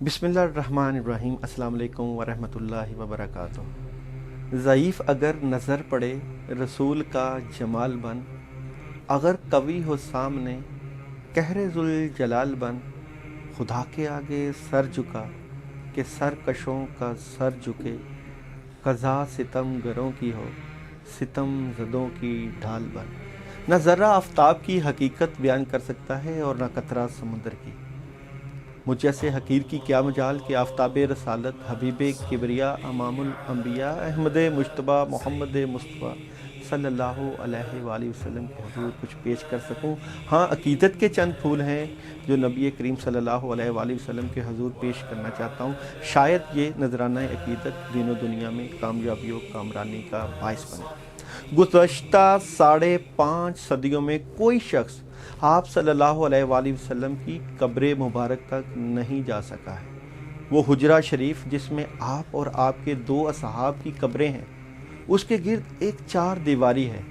बिस्मिल्लाहिर्रहमानिर्रहीम। अस्सलाम वालेकुम वरहमतुल्लाहि वबरकातुहू। ज़ईफ़ अगर नज़र पड़े रसूल का जमाल बन, अगर कवी हो सामने कहरे ज़ुल जलाल बन। खुदा के आगे सर झुका कि सरकशों का सर झुके, क़ज़ा सितम गरों की हो सितम ज़दों की ढाल बन। न ज़र्रा आफ़ताब की हकीकत बयान कर सकता है और न कतरा समुंदर की। मुझ जैसे हकीर की क्या मजाल कि आफ़ताब रसालत हबीब किबरिया अमामुल अंबिया अहमद मुज्तबा मोहम्मद मुस्तफ़ा सल्लल्लाहु अलैहि वसल्लम के हुज़ूर कुछ पेश कर सकूं। हाँ, अकीदत के चंद फूल हैं जो नबी करीम सल्लल्लाहु अलैहि वसल्लम के हुज़ूर पेश करना चाहता हूँ। शायद ये नजराना अकीदत दीन व दुनिया में कामयाबी व कामरानी का बाइस बने। गुज़श्ता 5.5 सदियों में कोई शख्स आप सल्लल्लाहु अलैहि वसल्लम की कब्र मुबारक तक नहीं जा सका है। वो हुजरा शरीफ जिसमें आप और आपके 2 असहाब की कब्रें हैं, उसके गिर्द एक 4 दीवारी है।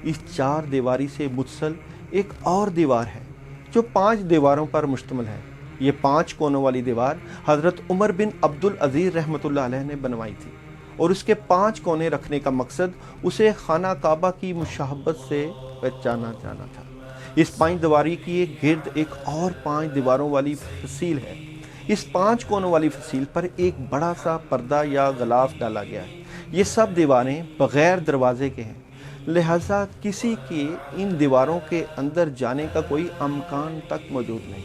इस 4 दीवारी से मुत्सल एक और दीवार है जो 5 दीवारों पर मुश्तमिल है। ये 5 कोनों वाली दीवार हज़रत उमर बिन अब्दुल अज़ीज़ रहमतुल्लाह अलैह ने बनवाई थी और उसके 5 कोने रखने का मकसद उसे खाना काबा की मुशाहबत से पहचाना जाना था। इस 5 दीवारी की एक गिर्द एक और 5 दीवारों वाली फसील है। इस 5 कोनों वाली फसील पर एक बड़ा सा पर्दा या गलाफ डाला गया है। ये सब दीवारें बग़ैर दरवाजे के हैं, लिहाजा किसी के इन दीवारों के अंदर जाने का कोई अमकान तक मौजूद नहीं।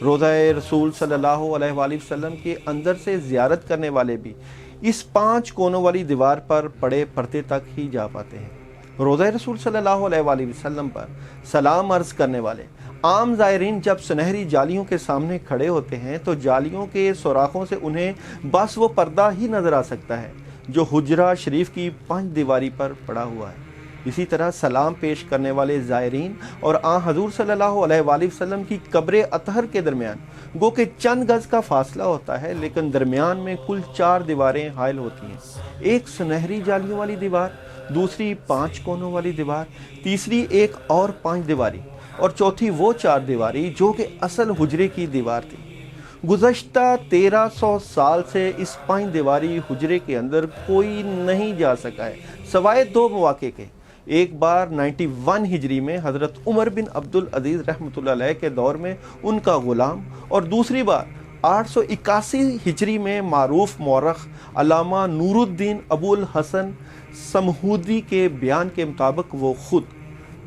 रोज़ा रसूल सल्लल्लाहु अलैहि वसल्लम के अंदर से ज़ियारत करने वाले भी इस 5 कोनों वाली दीवार पर पड़े पर्दे तक ही जा पाते हैं। रोज़ा रसूल सल्लल्लाहु अलैहि वसल्लम पर सलाम अर्ज़ करने वाले आम ज़ायरीन जब सुनहरी जालियों के सामने खड़े होते हैं तो जालियों के सुराखों से उन्हें बस वो पर्दा ही नज़र आ सकता है जो हुजरा शरीफ की 5 दीवारी पर पड़ा हुआ है। इसी तरह सलाम पेश करने वाले ज़ायरीन और हज़ूर सल्लल्लाहु अलैहि वसल्लम की कब्र अतहर के दरमियान गो के चंद गज़ का फासला होता है, लेकिन दरमियान में कुल 4 दीवारें हायल होती हैं। एक सुनहरी जालियों वाली दीवार, दूसरी 5 कोनों वाली दीवार, तीसरी एक और 5 दीवारी और चौथी वो 4 दीवारी जो कि असल हुजरे की दीवार थी। गुज़श्ता 1300 साल से इस 5 दीवारी हुजरे के अंदर कोई नहीं जा सका है सवाए 2 मौके के। एक बार 91 हिजरी में हज़रत उमर बिन अब्दुल अज़ीज़ रहमतुल्लाह अलैह के दौर में उनका ग़ुलाम, और दूसरी बार 881 हिजरी में मारूफ मौरख अल्लामा नूरुद्दीन अबुल हसन समहूदी के बयान के मुताबिक वो खुद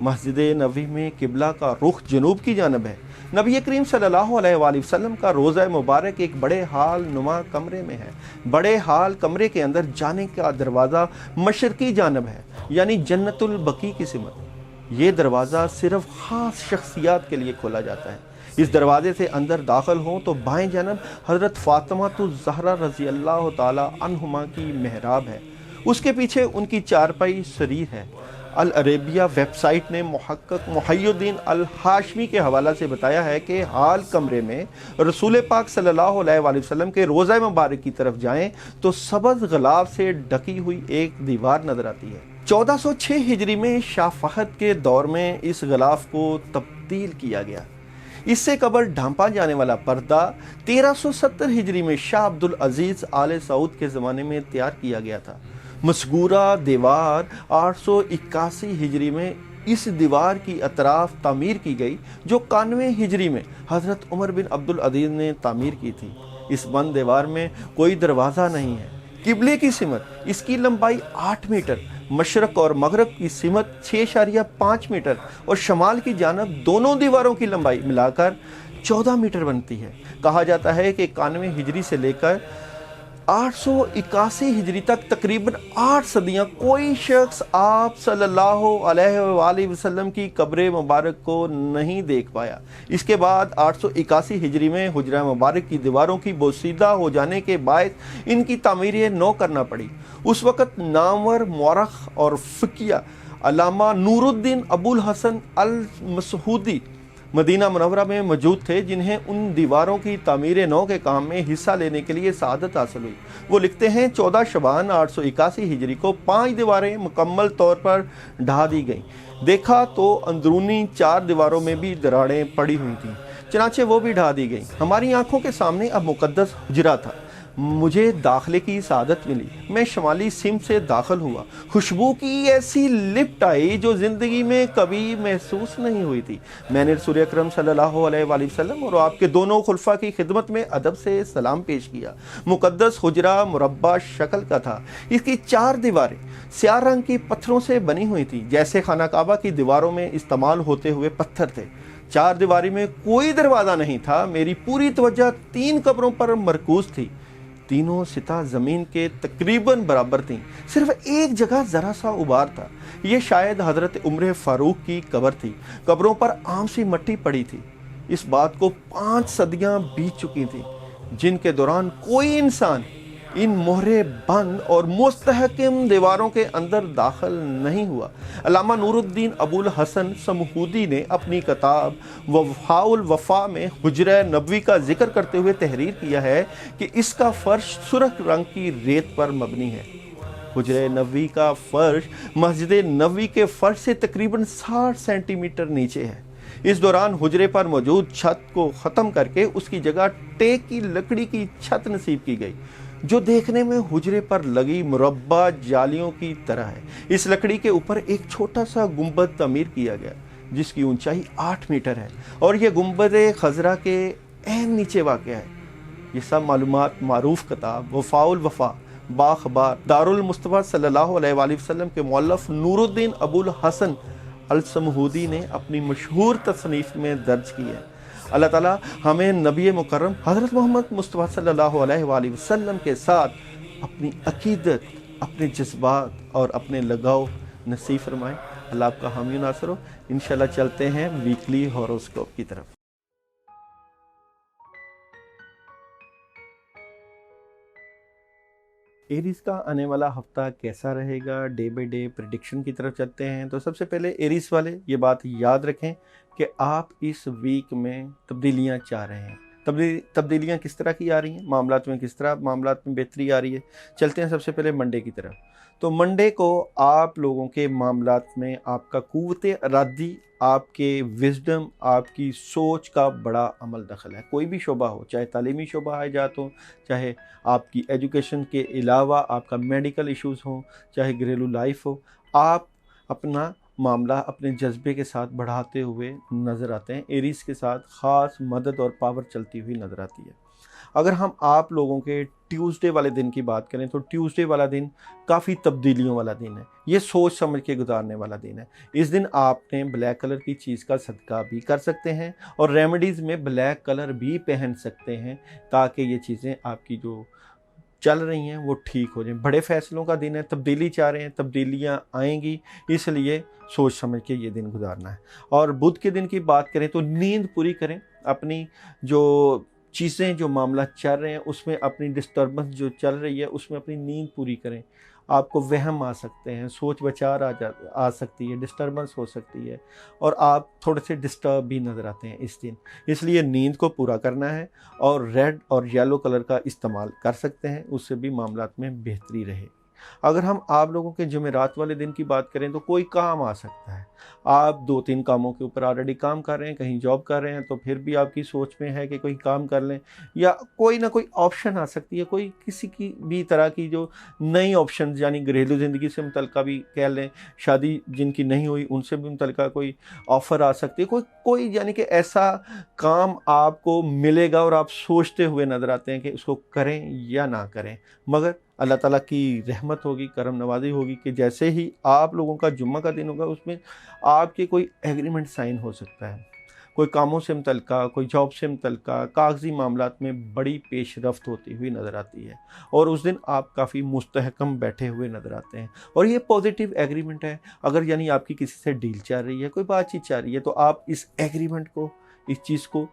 मस्जिद नबवी में किबला का रुख जनूब की जानब है। नबी करीम सल्लल्लाहु अलैहि वसल्लम का रोज़ा मुबारक एक बड़े हाल नुमा कमरे में है। बड़े हाल कमरे के अंदर जाने का दरवाज़ा मशरकी जानब है, यानी जन्नतुल बकी की सिमत। ये दरवाज़ा सिर्फ ख़ास शख्सियात के लिए खोला जाता है। इस दरवाजे से अंदर दाखिल हों तो बाएं जानब हज़रत फ़ातिमा ज़हरा रज़ी अल्लाह ताला अन्हुमा की मेहराब है। उसके पीछे उनकी चारपाई सरीर है। अल अरेबिया वेबसाइट ने मुहक्किक मुहय्यिद्दीन अल हाशमी के हवाला से बताया है कि हाल कमरे में रसूल पाक सल्लल्लाहु अलैहि वसल्लम के रोज़ा मुबारक की तरफ जाएं तो सब्ज़ गलाफ से ढकी हुई एक दीवार नजर आती है। 1406 हिजरी में शाह फहद के दौर में इस गलाफ को तब्दील किया गया। इससे कबल ढांपा जाने वाला पर्दा 1370 हिजरी में शाह अब्दुल अजीज़ आले सऊद के ज़माने में तैयार किया गया था। मस्गूरा दीवार 881 हिजरी में इस दीवार की अतराफ तामीर की गई जो 91 हिजरी में हज़रत उमर बिन अब्दुल अज़ीज़ ने तामीर की थी। इस बंद दीवार में कोई दरवाज़ा नहीं है। किबले की सिमत इसकी लंबाई 8 मीटर, मशरक़ और मगरब की सिमत 6.5 मीटर और शमाल की जानब दोनों दीवारों की लंबाई मिलाकर 14 मीटर बनती है। कहा जाता है कि 91 हिजरी से लेकर 881 हिजरी तक तकरीबन 8 सदियां कोई शख्स आप सल्लल्लाहु अलैहि वसल्लम की कब्र मुबारक को नहीं देख पाया। इसके बाद 881 हिजरी में हुजरा मुबारक की दीवारों की बोसीदा हो जाने के बायस इनकी तामीर नौ करना पड़ी। उस वक़्त नामवर मौरख और फ़िकिया अल्लामा नूरुद्दीन अबुल हसन अल मसहूदी मदीना मुनव्वरा में मौजूद थे, जिन्हें उन दीवारों की तामीर नौ के काम में हिस्सा लेने के लिए सआदत हासिल हुई। वो लिखते हैं 14 शबान 881 हिजरी को 5 दीवारें मुकम्मल तौर पर ढा दी गईं। देखा तो अंदरूनी 4 दीवारों में भी दरारें पड़ी हुई थीं। चनाचे वो भी ढा दी गई। हमारी आंखों के सामने अब मुकद्दस हुजरा था। मुझे दाखिले की सआदत मिली। मैं शुमाली सिम से दाखिल हुआ। खुशबू की ऐसी लिफ्ट आई जो ज़िंदगी में कभी महसूस नहीं हुई थी। मैंने रसूल अकरम सल्लल्लाहु अलैहि वसल्लम और आपके दोनों खुलफा की खिदमत में अदब से सलाम पेश किया। मुकद्दस हुजरा मुरब्बा शक्ल का था। इसकी 4 दीवारें स्याह रंग की पत्थरों से बनी हुई थी, जैसे खाना काबा की दीवारों में इस्तेमाल होते हुए पत्थर थे। 4 दीवारी में कोई दरवाज़ा नहीं था। मेरी पूरी तवज्जो 3 कब्रों पर मरकूज थी। तीनों सिता ज़मीन के तकरीबन बराबर थीं। सिर्फ एक जगह ज़रा सा उबार था। ये शायद हज़रत उमर फ़ारूक की कब्र थी। कब्रों पर आम सी मट्टी पड़ी थी। इस बात को 5 सदियां बीत चुकी थीं, जिनके दौरान कोई इंसान इन मोहरे बंद और मुस्तहकम दीवारों के अंदर दाखिल नहीं हुआ। अल्लामा नूरुद्दीन अबुल हसन समहूदी ने अपनी किताब वफ़ाउल वफ़ा में हुजरा नबवी का जिक्र करते हुए तहरीर किया है कि इसका फर्श सुर्ख रंग की रेत पर मबनी है। हुजरा नबवी का फर्श मस्जिद नबवी के फर्श से तकरीबन 60 सेंटीमीटर नीचे है। इस दौरान हुजरे पर मौजूद छत को ख़त्म करके उसकी जगह टेक की लकड़ी की छत नसीब की गई, जो देखने में हुजरे पर लगी मुरब्बा जालियों की तरह है। इस लकड़ी के ऊपर एक छोटा सा गुंबद तमीर किया गया, जिसकी ऊंचाई 8 मीटर है और यह गुंबद खजरा के ऐन नीचे वाक़ है। ये सब मालूमात मारूफ किताब वफ़ाउल वफ़ा बाखबार दारुल मुस्तफ़ा सल्लल्लाहु अलैहि वसल्लम के मौलफ़ नूरुद्दीन अबुल हसन अल समहूदी ने अपनी मशहूर तसनीफ़ में दर्ज की है। अल्लाह ताला हमें नबी मुकर्रम हज़रत मोहम्मद मुस्तफ़ा सल्लल्लाहु अलैहि वसल्लम के साथ अपनी अकीदत, अपने जज्बात और अपने लगाव नसीब फरमाएँ। अल्लाह आपका हामी नासर हो। इंशाल्लाह चलते हैं वीकली हॉरोस्कोप की तरफ। एरीज का आने वाला हफ्ता कैसा रहेगा, डे बाय डे प्रेडिक्शन की तरफ चलते हैं। तो सबसे पहले एरीज वाले ये बात याद रखें कि आप इस वीक में तब्दीलियां चाह रहे हैं। तब्दीलियां किस तरह की आ रही हैं, मामलात में किस तरह मामलात में बेहतरी आ रही है। चलते हैं सबसे पहले मंडे की तरफ। तो मंडे को आप लोगों के मामलात में आपका क़ुव्वत इरादी, आपके विजडम, आपकी सोच का बड़ा अमल दखल है। कोई भी शोबा हो, चाहे तालीमी शोबा है जात हो, चाहे आपकी एजुकेशन के अलावा आपका मेडिकल इश्यूज़ हो, चाहे घरेलू लाइफ हो, आप अपना मामला अपने जज्बे के साथ बढ़ाते हुए नज़र आते हैं। एरीज के साथ ख़ास मदद और पावर चलती हुई नज़र आती है। अगर हम आप लोगों के ट्यूसडे वाले दिन की बात करें तो ट्यूसडे वाला दिन काफ़ी तब्दीलियों वाला दिन है। ये सोच समझ के गुजारने वाला दिन है। इस दिन आपने ब्लैक कलर की चीज़ का सदका भी कर सकते हैं और रेमेडीज़ में ब्लैक कलर भी पहन सकते हैं, ताकि ये चीज़ें आपकी जो चल रही हैं वो ठीक हो जाएं। बड़े फैसलों का दिन है, तब्दीली चाह रहे हैं, तब्दीलियां आएंगी, इसलिए सोच समझ के ये दिन गुजारना है। और बुध के दिन की बात करें तो नींद पूरी करें। अपनी जो चीज़ें, जो मामला चल रहे हैं उसमें अपनी डिस्टर्बेंस जो चल रही है उसमें अपनी नींद पूरी करें। आपको वहम आ सकते हैं, सोच विचार आ सकती है, डिस्टर्बेंस हो सकती है और आप थोड़े से डिस्टर्ब भी नज़र आते हैं इस दिन, इसलिए नींद को पूरा करना है। और रेड और येलो कलर का इस्तेमाल कर सकते हैं, उससे भी मामलात में बेहतरी रहे। अगर हम आप लोगों के जुमेरात वाले दिन की बात करें तो कोई काम आ सकता है। आप 2-3 कामों के ऊपर ऑलरेडी काम कर रहे हैं, कहीं जॉब कर रहे हैं, तो फिर भी आपकी सोच में है कि कोई काम कर लें, या कोई ना कोई ऑप्शन आ सकती है, कोई किसी की भी तरह की जो नई ऑप्शन, यानी घरेलू ज़िंदगी से मुतल्लिक़ भी कह लें, शादी जिनकी नहीं हुई उनसे भी मुतल्लिक़ कोई ऑफ़र आ सकती है। कोई यानी कि ऐसा काम आपको मिलेगा और आप सोचते हुए नज़र आते हैं कि उसको करें या ना करें। मगर अल्लाह ताला की रहमत होगी, करम नवाज़ी होगी कि जैसे ही आप लोगों का जुम्मा का दिन होगा उसमें आपके कोई एग्रीमेंट साइन हो सकता है। कोई कामों से मुतल्लिक़ा, कोई जॉब से मुतल्लिक़ा कागज़ी मामलात में बड़ी पेशरफ्त होती हुई नज़र आती है और उस दिन आप काफ़ी मुस्तहकम बैठे हुए नज़र आते हैं और ये पॉजिटिव एग्रीमेंट है। अगर यानी आपकी किसी से डील चल रही है, कोई बातचीत चल रही है, तो आप इस एग्रीमेंट को, इस चीज़ को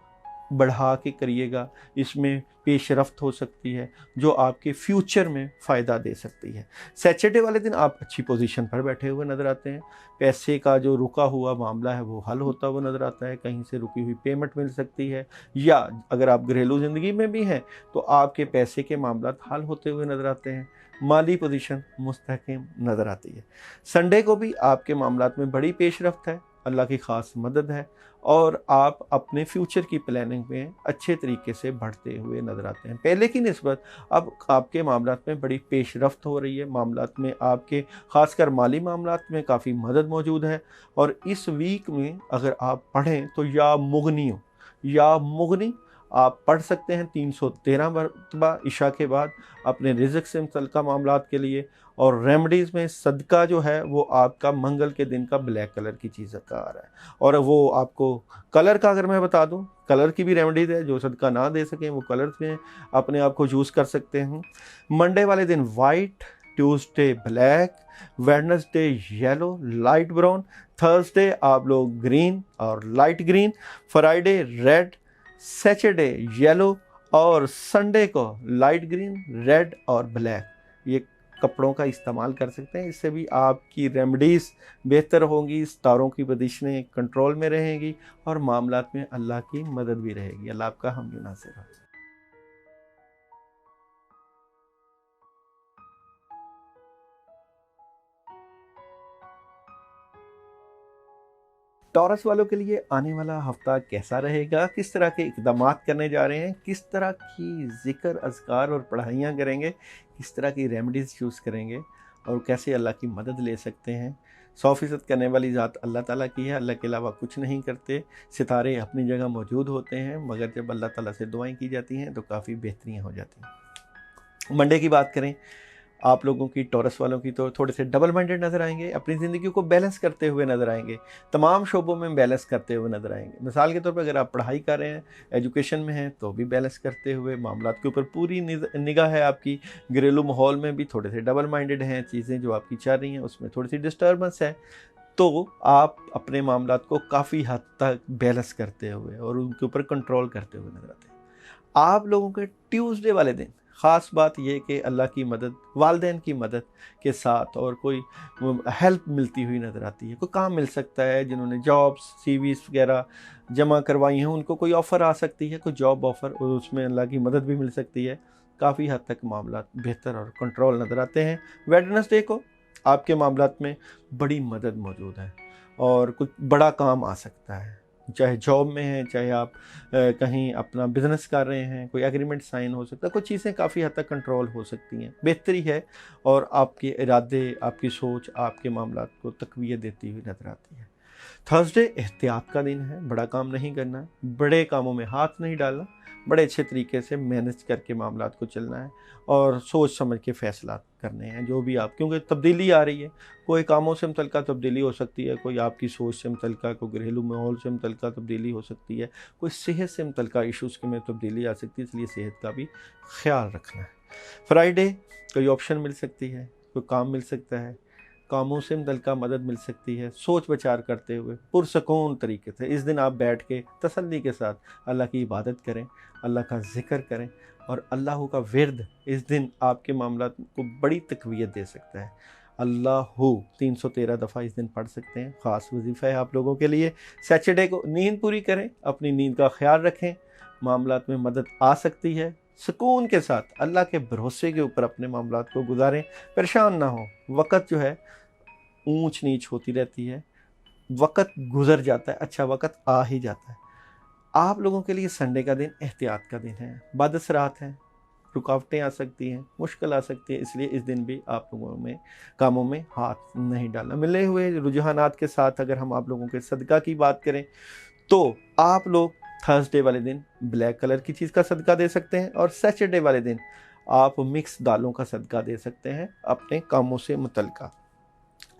बढ़ा के करिएगा। इसमें पेशरफ्त हो सकती है जो आपके फ्यूचर में फ़ायदा दे सकती है। सैटरडे वाले दिन आप अच्छी पोजीशन पर बैठे हुए नज़र आते हैं। पैसे का जो रुका हुआ मामला है वो हल होता हुआ नज़र आता है। कहीं से रुकी हुई पेमेंट मिल सकती है, या अगर आप घरेलू ज़िंदगी में भी हैं तो आपके पैसे के मामला हल होते हुए नज़र आते हैं। माली पोजीशन मुस्तहकम नज़र आती है। संडे को भी आपके मामलात में बड़ी पेशरफ्त है। अल्लाह की ख़ास मदद है और आप अपने फ्यूचर की प्लानिंग में अच्छे तरीके से बढ़ते हुए नज़र आते हैं। पहले की निस्बत अब आपके मामलात में बड़ी पेशरफ्त हो रही है, मामलात में आपके ख़ासकर माली मामलात में काफ़ी मदद मौजूद है। और इस वीक में अगर आप पढ़ें तो या मुगनी आप पढ़ सकते हैं 313 मरतबा इशा के बाद अपने रिज़्क़ से मुतल्लिक़ मामलात के लिए। और रेमडीज़ में सदका जो है वो आपका मंगल के दिन का ब्लैक कलर की चीज़ का आ रहा है। और वो आपको कलर का अगर मैं बता दूं, कलर की भी रेमडीज़ है, जो सदका ना दे सकें वो कलर्स में अपने आप को यूज़ कर सकते हैं। मंडे वाले दिन white, Tuesday black, Wednesday yellow light brown, Thursday आप लोग ग्रीन और light green, Friday red, Saturday yellow और संडे को लाइट ग्रीन, रेड और ब्लैक ये कपड़ों का इस्तेमाल कर सकते हैं। इससे भी आपकी रेमडीज़ बेहतर होंगी, तारों की बंदिशें कंट्रोल में रहेंगी और मामलात में अल्लाह की मदद भी रहेगी। अल्लाह आपका हम नासिर हो। टॉरस वालों के लिए आने वाला हफ्ता कैसा रहेगा, किस तरह के इक़दामात करने जा रहे हैं, किस तरह की ज़िक्र, अज़कार और पढ़ाइयाँ करेंगे, किस तरह की रेमेडीज़ यूज़ करेंगे और कैसे अल्लाह की मदद ले सकते हैं। 100% करने वाली ज़ात अल्लाह ताला की है, अल्लाह के अलावा कुछ नहीं करते। सितारे अपनी जगह मौजूद होते हैं, मगर जब अल्लाह ताला से दुआएं की जाती हैं तो काफ़ी बेहतरियाँ हो जाती हैं। मंडे की बात करें, आप लोगों की, टॉरस वालों की, तो थोड़े से डबल माइंडेड नज़र आएंगे, अपनी ज़िंदगी को बैलेंस करते हुए नज़र आएंगे, तमाम शोबों में बैलेंस करते हुए नज़र आएंगे। मिसाल के तौर पर अगर आप पढ़ाई कर रहे हैं, एजुकेशन में हैं, तो भी बैलेंस करते हुए, मामलात के ऊपर पूरी निगाह है आपकी। घरेलू माहौल में भी थोड़े से डबल माइंडेड हैं, चीज़ें जो आपकी चल रही हैं उसमें थोड़ी सी डिस्टर्बेंस है, तो आप अपने मामलात को काफ़ी हद तक बैलेंस करते हुए और उनके ऊपर कंट्रोल करते हुए नज़र आते हैं। आप लोगों के ट्यूसडे वाले दिन ख़ास बात यह कि अल्लाह की मदद, वालिदैन की मदद के साथ और कोई हेल्प मिलती हुई नज़र आती है। कोई काम मिल सकता है, जिन्होंने जॉब्स, सीवीज़ वगैरह जमा करवाई हैं उनको कोई ऑफ़र आ सकती है, कोई जॉब ऑफ़र, और उसमें अल्लाह की मदद भी मिल सकती है। काफ़ी हद तक मामलात बेहतर और कंट्रोल नज़र आते हैं। वेडनेसडे को आपके मामलात में बड़ी मदद मौजूद है और कुछ बड़ा काम आ सकता है, चाहे जॉब में है, चाहे आप कहीं अपना बिज़नेस कर रहे हैं, कोई एग्रीमेंट साइन हो सकता है, कुछ चीज़ें काफ़ी हद तक कंट्रोल हो सकती हैं, बेहतरी है और आपके इरादे, आपकी सोच आपके मामलात को तक़वियत देती हुई नज़र आती है। थर्सडे एहतियात का दिन है, बड़ा काम नहीं करना, बड़े कामों में हाथ नहीं डालना, बड़े अच्छे तरीके से मैनेज करके मामलात को चलना है और सोच समझ के फ़ैसला करने हैं जो भी आप, क्योंकि तब्दीली आ रही है, कोई कामों से मुतल्लिक़ तब्दीली हो सकती है, कोई आपकी सोच से मुतल्लिक़, कोई घरेलू माहौल से मुतल्लिक़ तब्दीली हो सकती है, कोई सेहत से मुतल्लिक़ इशूज़ में तब्दीली आ सकती है, इसलिए सेहत का भी ख्याल रखना है। फ्राइडे कोई ऑप्शन मिल सकती है, कोई काम मिल सकता है, कामों से मुतल्लिक़ मदद मिल सकती है, सोच विचार करते हुए पुरसकून तरीके से इस दिन आप बैठ के तसल्ली के साथ अल्लाह की इबादत करें, अल्लाह का ज़िक्र करें और अल्लाह का विर्द इस दिन आपके मामलात को बड़ी तक़वियत दे सकता है। अल्लाहू 313 दफ़ा इस दिन पढ़ सकते हैं, ख़ास वजीफ़ा है आप लोगों के लिए। सैटरडे को नींद पूरी करें, अपनी नींद का ख्याल रखें, मामलात में मदद आ सकती है, सुकून के साथ अल्लाह के भरोसे के ऊपर अपने मामलात को गुजारें, परेशान ना हो। वक़्त जो है ऊंच नीच होती रहती है, वक़्त गुज़र जाता है, अच्छा वक़्त आ ही जाता है। आप लोगों के लिए संडे का दिन एहतियात का दिन है, बदअसरात हैं, रुकावटें आ सकती हैं, मुश्किल आ सकती है, इसलिए इस दिन भी आप लोगों में कामों में हाथ नहीं डालना। मिले हुए रुझानात के साथ अगर हम आप लोगों के सदका की बात करें तो आप लोग थर्सडे वाले दिन ब्लैक कलर की चीज़ का सदका दे सकते हैं और सैटरडे वाले दिन आप मिक्स दालों का सदका दे सकते हैं अपने कामों से मुतल्लिक़।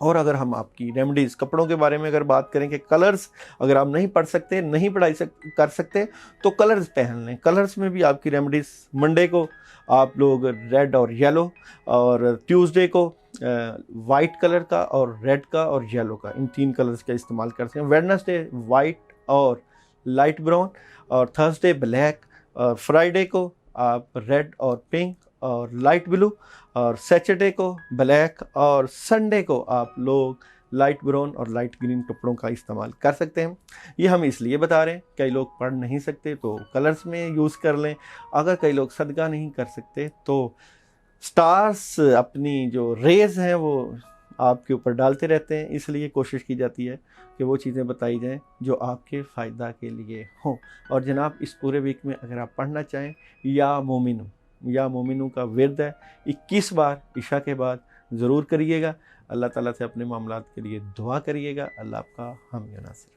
और अगर हम आपकी रेमडीज़, कपड़ों के बारे में अगर बात करें कि कलर्स अगर आप नहीं पढ़ सकते, नहीं पढ़ाई कर सकते तो कलर्स पहन लें। कलर्स में भी आपकी रेमडीज़, मंडे को आप लोग रेड और येलो, और ट्यूसडे को वाइट कलर का और रेड का और येलो का, इन 3 कलर्स का इस्तेमाल कर सकते हैं। वेडनेसडे वाइट और लाइट ब्राउन, और थर्सडे ब्लैक, और फ्राइडे को आप रेड और पिंक और लाइट ब्लू, और सैटरडे को ब्लैक, और संडे को आप लोग लाइट ब्राउन और लाइट ग्रीन कपड़ों का इस्तेमाल कर सकते हैं। ये हम इसलिए बता रहे हैं, कई लोग पढ़ नहीं सकते तो कलर्स में यूज़ कर लें, अगर कई लोग सदका नहीं कर सकते तो स्टार्स अपनी जो रेज़ हैं वो آپ کے اوپر ڈالتے رہتے ہیں، اس لیے کوشش کی جاتی ہے کہ وہ چیزیں بتائی جائیں جو آپ کے فائدہ کے لیے ہوں۔ اور جناب اس پورے ویک میں اگر آپ پڑھنا چاہیں یا مومنوں کا ورد ہے 21 بار عشاء کے بعد ضرور کریے گا۔ اللہ تعالیٰ سے اپنے معاملات کے لیے دعا کریے گا۔ اللہ آپ کا حامی و ناصر۔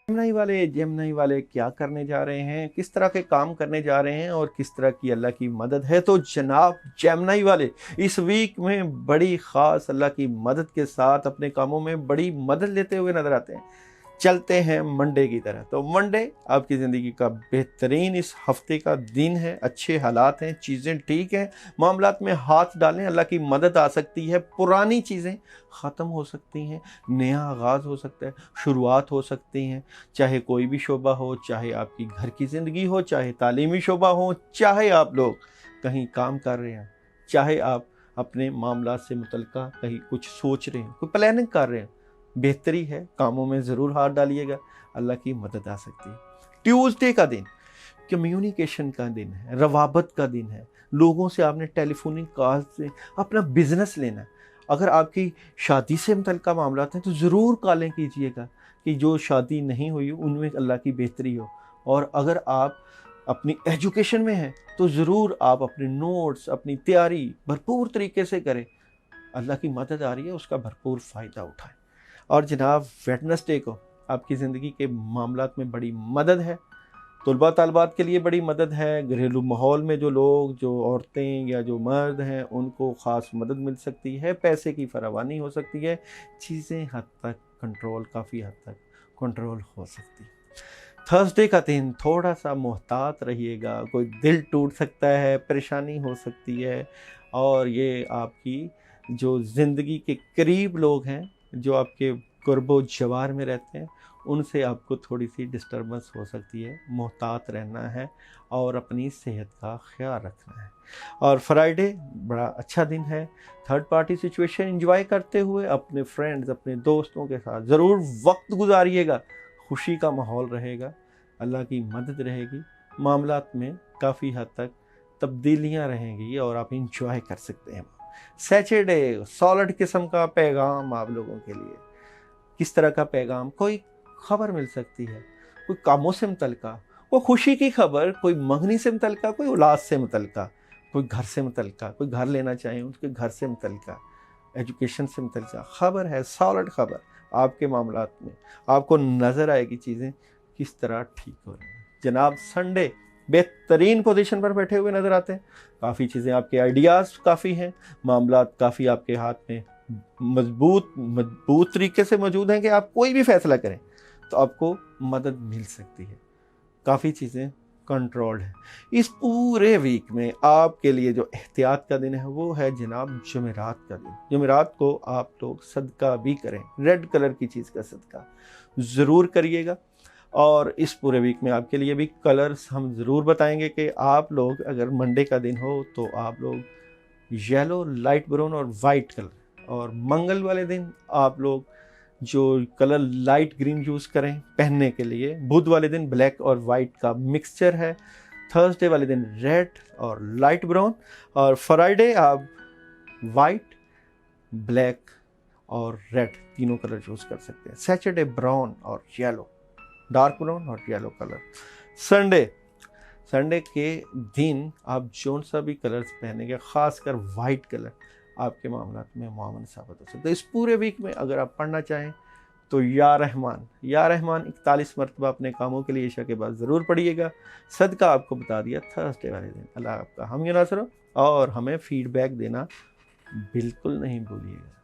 جیمنائی والے کیا کرنے جا رہے ہیں، کس طرح کے کام کرنے جا رہے ہیں اور کس طرح کی اللہ کی مدد ہے؟ تو جناب جیمنائی والے اس ویک میں بڑی خاص اللہ کی مدد کے ساتھ اپنے کاموں میں بڑی مدد لیتے ہوئے نظر آتے ہیں۔ چلتے ہیں منڈے کی طرح۔ تو منڈے آپ کی زندگی کا بہترین اس ہفتے کا دن ہے، اچھے حالات ہیں، چیزیں ٹھیک ہیں، معاملات میں ہاتھ ڈالیں، اللہ کی مدد آ سکتی ہے، پرانی چیزیں ختم ہو سکتی ہیں، نیا آغاز ہو سکتا ہے، شروعات ہو سکتی ہیں، چاہے کوئی بھی شعبہ ہو، چاہے آپ کی گھر کی زندگی ہو، چاہے تعلیمی شعبہ ہو، چاہے آپ لوگ کہیں کام کر رہے ہیں، چاہے آپ اپنے معاملات سے متعلقہ کہیں کچھ سوچ رہے ہیں، کوئی پلاننگ کر رہے ہیں، بہتری ہے، کاموں میں ضرور ہاتھ ڈالیے گا، اللہ کی مدد آ سکتی ہے۔ ٹیوزڈے کا دن کمیونیکیشن کا دن ہے، روابط کا دن ہے، لوگوں سے آپ نے ٹیلی فونک کال سے اپنا بزنس لینا ہے۔ اگر آپ کی شادی سے متعلقہ معاملات ہیں تو ضرور کالیں کیجیے گا کہ جو شادی نہیں ہوئی ان میں اللہ کی بہتری ہو۔ اور اگر آپ اپنی ایجوکیشن میں ہیں تو ضرور آپ اپنے نوٹس، اپنی تیاری بھرپور طریقے سے کریں، اللہ کی مدد آ رہی ہے، اس کا بھرپور فائدہ اٹھائیں۔ اور جناب ویڈنسڈے کو آپ کی زندگی کے معاملات میں بڑی مدد ہے، طلباء طالبات کے لیے بڑی مدد ہے، گھریلو ماحول میں جو لوگ، جو عورتیں یا جو مرد ہیں ان کو خاص مدد مل سکتی ہے، پیسے کی فراوانی ہو سکتی ہے، چیزیں کافی حد تک کنٹرول ہو سکتی ہے۔ تھرسڈے کا دن تھوڑا سا محتاط رہیے گا، کوئی دل ٹوٹ سکتا ہے، پریشانی ہو سکتی ہے، اور یہ آپ کی جو زندگی کے قریب لوگ ہیں، جو آپ کے قرب و جوار میں رہتے ہیں، ان سے آپ کو تھوڑی سی ڈسٹربنس ہو سکتی ہے، محتاط رہنا ہے اور اپنی صحت کا خیال رکھنا ہے۔ اور فرائیڈے بڑا اچھا دن ہے، تھرڈ پارٹی سچویشن انجوائے کرتے ہوئے اپنے فرینڈز، اپنے دوستوں کے ساتھ ضرور وقت گزاریے گا، خوشی کا ماحول رہے گا، اللہ کی مدد رہے گی، معاملات میں کافی حد تک تبدیلیاں رہیں گی اور آپ انجوائے کر سکتے ہیں۔ سیچرڈے سالڈ قسم کا پیغام آپ لوگوں کے لیے۔ کس طرح کا پیغام؟ کوئی خبر مل سکتی ہے، کوئی کاموں سے متعلقہ، کوئی خوشی کی خبر، کوئی منگنی سے متعلقہ، کوئی اولاد سے متعلقہ، کوئی گھر سے متعلقہ، کوئی گھر لینا چاہیں اس کے گھر سے متعلقہ، ایجوکیشن سے متعلقہ خبر ہے، سالڈ خبر آپ کے معاملات میں آپ کو نظر آئے گی، چیزیں کس طرح ٹھیک ہو رہی ہیں۔ جناب سنڈے بہترین پوزیشن پر بیٹھے ہوئے نظر آتے ہیں، کافی چیزیں آپ کے آئیڈیاز کافی ہیں، معاملات کافی آپ کے ہاتھ میں مضبوط طریقے سے موجود ہیں کہ آپ کوئی بھی فیصلہ کریں تو آپ کو مدد مل سکتی ہے، کافی چیزیں کنٹرولڈ ہیں۔ اس پورے ویک میں آپ کے لیے جو احتیاط کا دن ہے وہ ہے جناب جمعرات کا دن۔ جمعرات کو آپ لوگ صدقہ بھی کریں، ریڈ کلر کی چیز کا صدقہ ضرور کریے گا۔ اور اس پورے ویک میں آپ کے لیے بھی کلرز ہم ضرور بتائیں گے کہ آپ لوگ اگر منڈے کا دن ہو تو آپ لوگ یلو، لائٹ براؤن اور وائٹ کلر، اور منگل والے دن آپ لوگ جو کلر لائٹ گرین یوز کریں پہننے کے لیے، بدھ والے دن بلیک اور وائٹ کا مکسچر ہے، تھرسڈے والے دن ریڈ اور لائٹ براؤن، اور فرائیڈے آپ وائٹ، بلیک اور ریڈ تینوں کلر یوز کر سکتے ہیں۔ سیچرڈے براؤن اور یلو، ڈارک براؤن اور یلو کلر۔ سنڈے کے دن آپ جون سا بھی کلرز پہنیں گے، خاص کر وائٹ کلر آپ کے معاملات میں معاون ثابت ہو سکتا ہے۔ اس پورے ویک میں اگر آپ پڑھنا چاہیں تو یا رحمان 41 مرتبہ اپنے کاموں کے لیے عشاء کے بعد ضرور پڑھیے گا۔ صدقہ آپ کو بتا دیا تھرسڈے والے دن۔ اللہ آپ کا حامی و ناصر ہو، اور ہمیں فیڈ بیک دینا بالکل نہیں بھولیے گا۔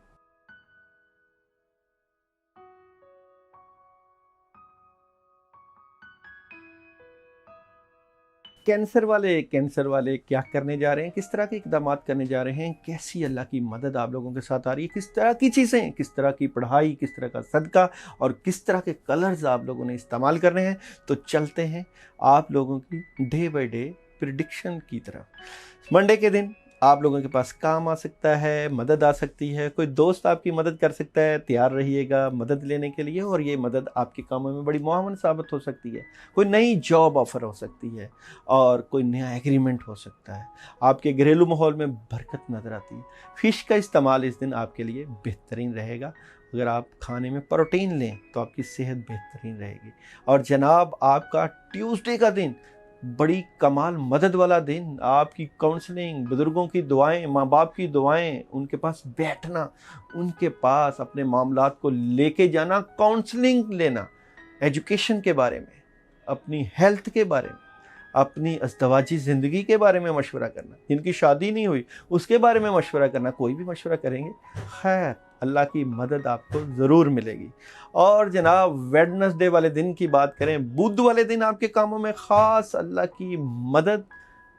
کینسر والے کیا کرنے جا رہے ہیں، کس طرح کے اقدامات کرنے جا رہے ہیں، کیسی اللہ کی مدد آپ لوگوں کے ساتھ آ رہی ہے، کس طرح کی چیزیں، کس طرح کی پڑھائی، کس طرح کا صدقہ اور کس طرح کے کلرز آپ لوگوں نے استعمال کرنے ہیں۔ تو چلتے ہیں آپ لوگوں کی ڈے بائی ڈے پریڈکشن کی طرف۔ منڈے کے دن आप लोगों के पास काम आ सकता है, मदद आ सकती है, कोई दोस्त आपकी मदद कर सकता है, तैयार रहिएगा मदद लेने के लिए, और ये मदद आपके कामों में बड़ी मुआवन साबित हो सकती है। कोई नई जॉब ऑफ़र हो सकती है और कोई नया एग्रीमेंट हो सकता है। आपके घरेलू माहौल में बरकत नज़र आती है। फ़िश का इस्तेमाल इस दिन आपके लिए बेहतरीन रहेगा। अगर आप खाने में प्रोटीन लें तो आपकी सेहत बेहतरीन रहेगी। और जनाब, आपका ट्यूसडे का दिन बड़ी कमाल मदद वाला दिन। आपकी काउंसलिंग, बुज़ुर्गों की दुआएं, माँ बाप की दुआएं, उनके पास बैठना, उनके पास अपने मामलात को लेके जाना, काउंसलिंग लेना, एजुकेशन के बारे में, अपनी हेल्थ के बारे में, अपनी अज़दवाजी ज़िंदगी के बारे में मशवरा करना, जिनकी शादी नहीं हुई उसके बारे में मशवरा करना। कोई भी मशवरा करेंगे, खैर अल्लाह की मदद आपको ज़रूर मिलेगी। और जनाब, वेडनेसडे वाले दिन की बात करें, बुध वाले दिन आपके कामों में ख़ास अल्लाह की मदद,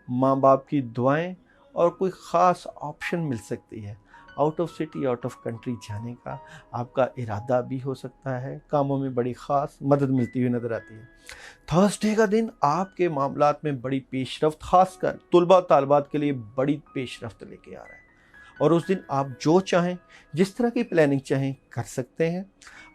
माँ बाप की दुआएं और कोई ख़ास ऑप्शन मिल सकती है। Out of city, out of country जाने का आपका इरादा भी हो सकता है। कामों में बड़ी ख़ास मदद मिलती हुई नज़र आती है। थर्सडे का दिन आपके मामलात में बड़ी पेशरफ्त, ख़ासकर तुलबा तालबात के लिए बड़ी पेशरफ्त लेके आ रहा है। और उस दिन आप जो चाहें, जिस तरह की प्लानिंग चाहें कर सकते हैं।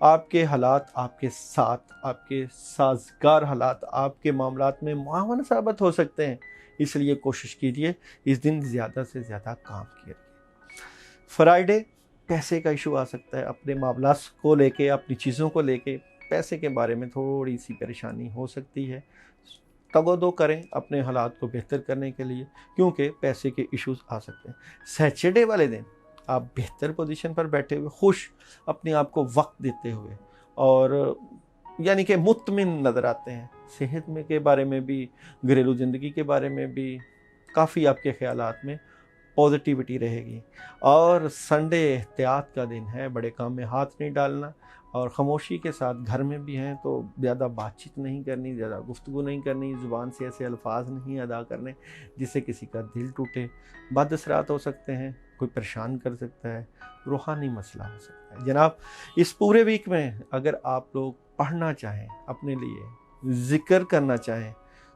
आपके हालात आपके साथ, आपके साजगार हालात आपके मामलात में मुआवन साबित हो सकते हैं। इसलिए कोशिश कीजिए इस दिन ज़्यादा से ज़्यादा काम किया। फ्राइडे, पैसे का इशू आ सकता है। अपने मामलात को लेके, अपनी चीज़ों को लेके पैसे के बारे में थोड़ी सी परेशानी हो सकती है। तगोदो करें अपने हालात को बेहतर करने के लिए, क्योंकि पैसे के इश्यूज आ सकते हैं। सैटरडे वाले दिन आप बेहतर पोजीशन पर बैठे हुए, खुश, अपने आप को वक्त देते हुए और यानी कि मुतमिन नज़र आते हैं। सेहत में के बारे में भी, घरेलू ज़िंदगी के बारे में भी काफ़ी आपके ख़यालात में पॉजिटिविटी रहेगी। और संडे एहतियात का दिन है, बड़े काम में हाथ नहीं डालना और ख़ामोशी के साथ, घर में भी हैं तो ज़्यादा बातचीत नहीं करनी, ज़्यादा गुफ्तगू नहीं करनी, ज़ुबान से ऐसे अल्फाज नहीं अदा करने जिससे किसी का दिल टूटे। बद असरात हो सकते हैं, कोई परेशान कर सकता है, रूहानी मसला हो सकता है। जनाब, इस पूरे वीक में अगर आप लोग पढ़ना चाहें, अपने लिए ज़िक्र करना चाहें,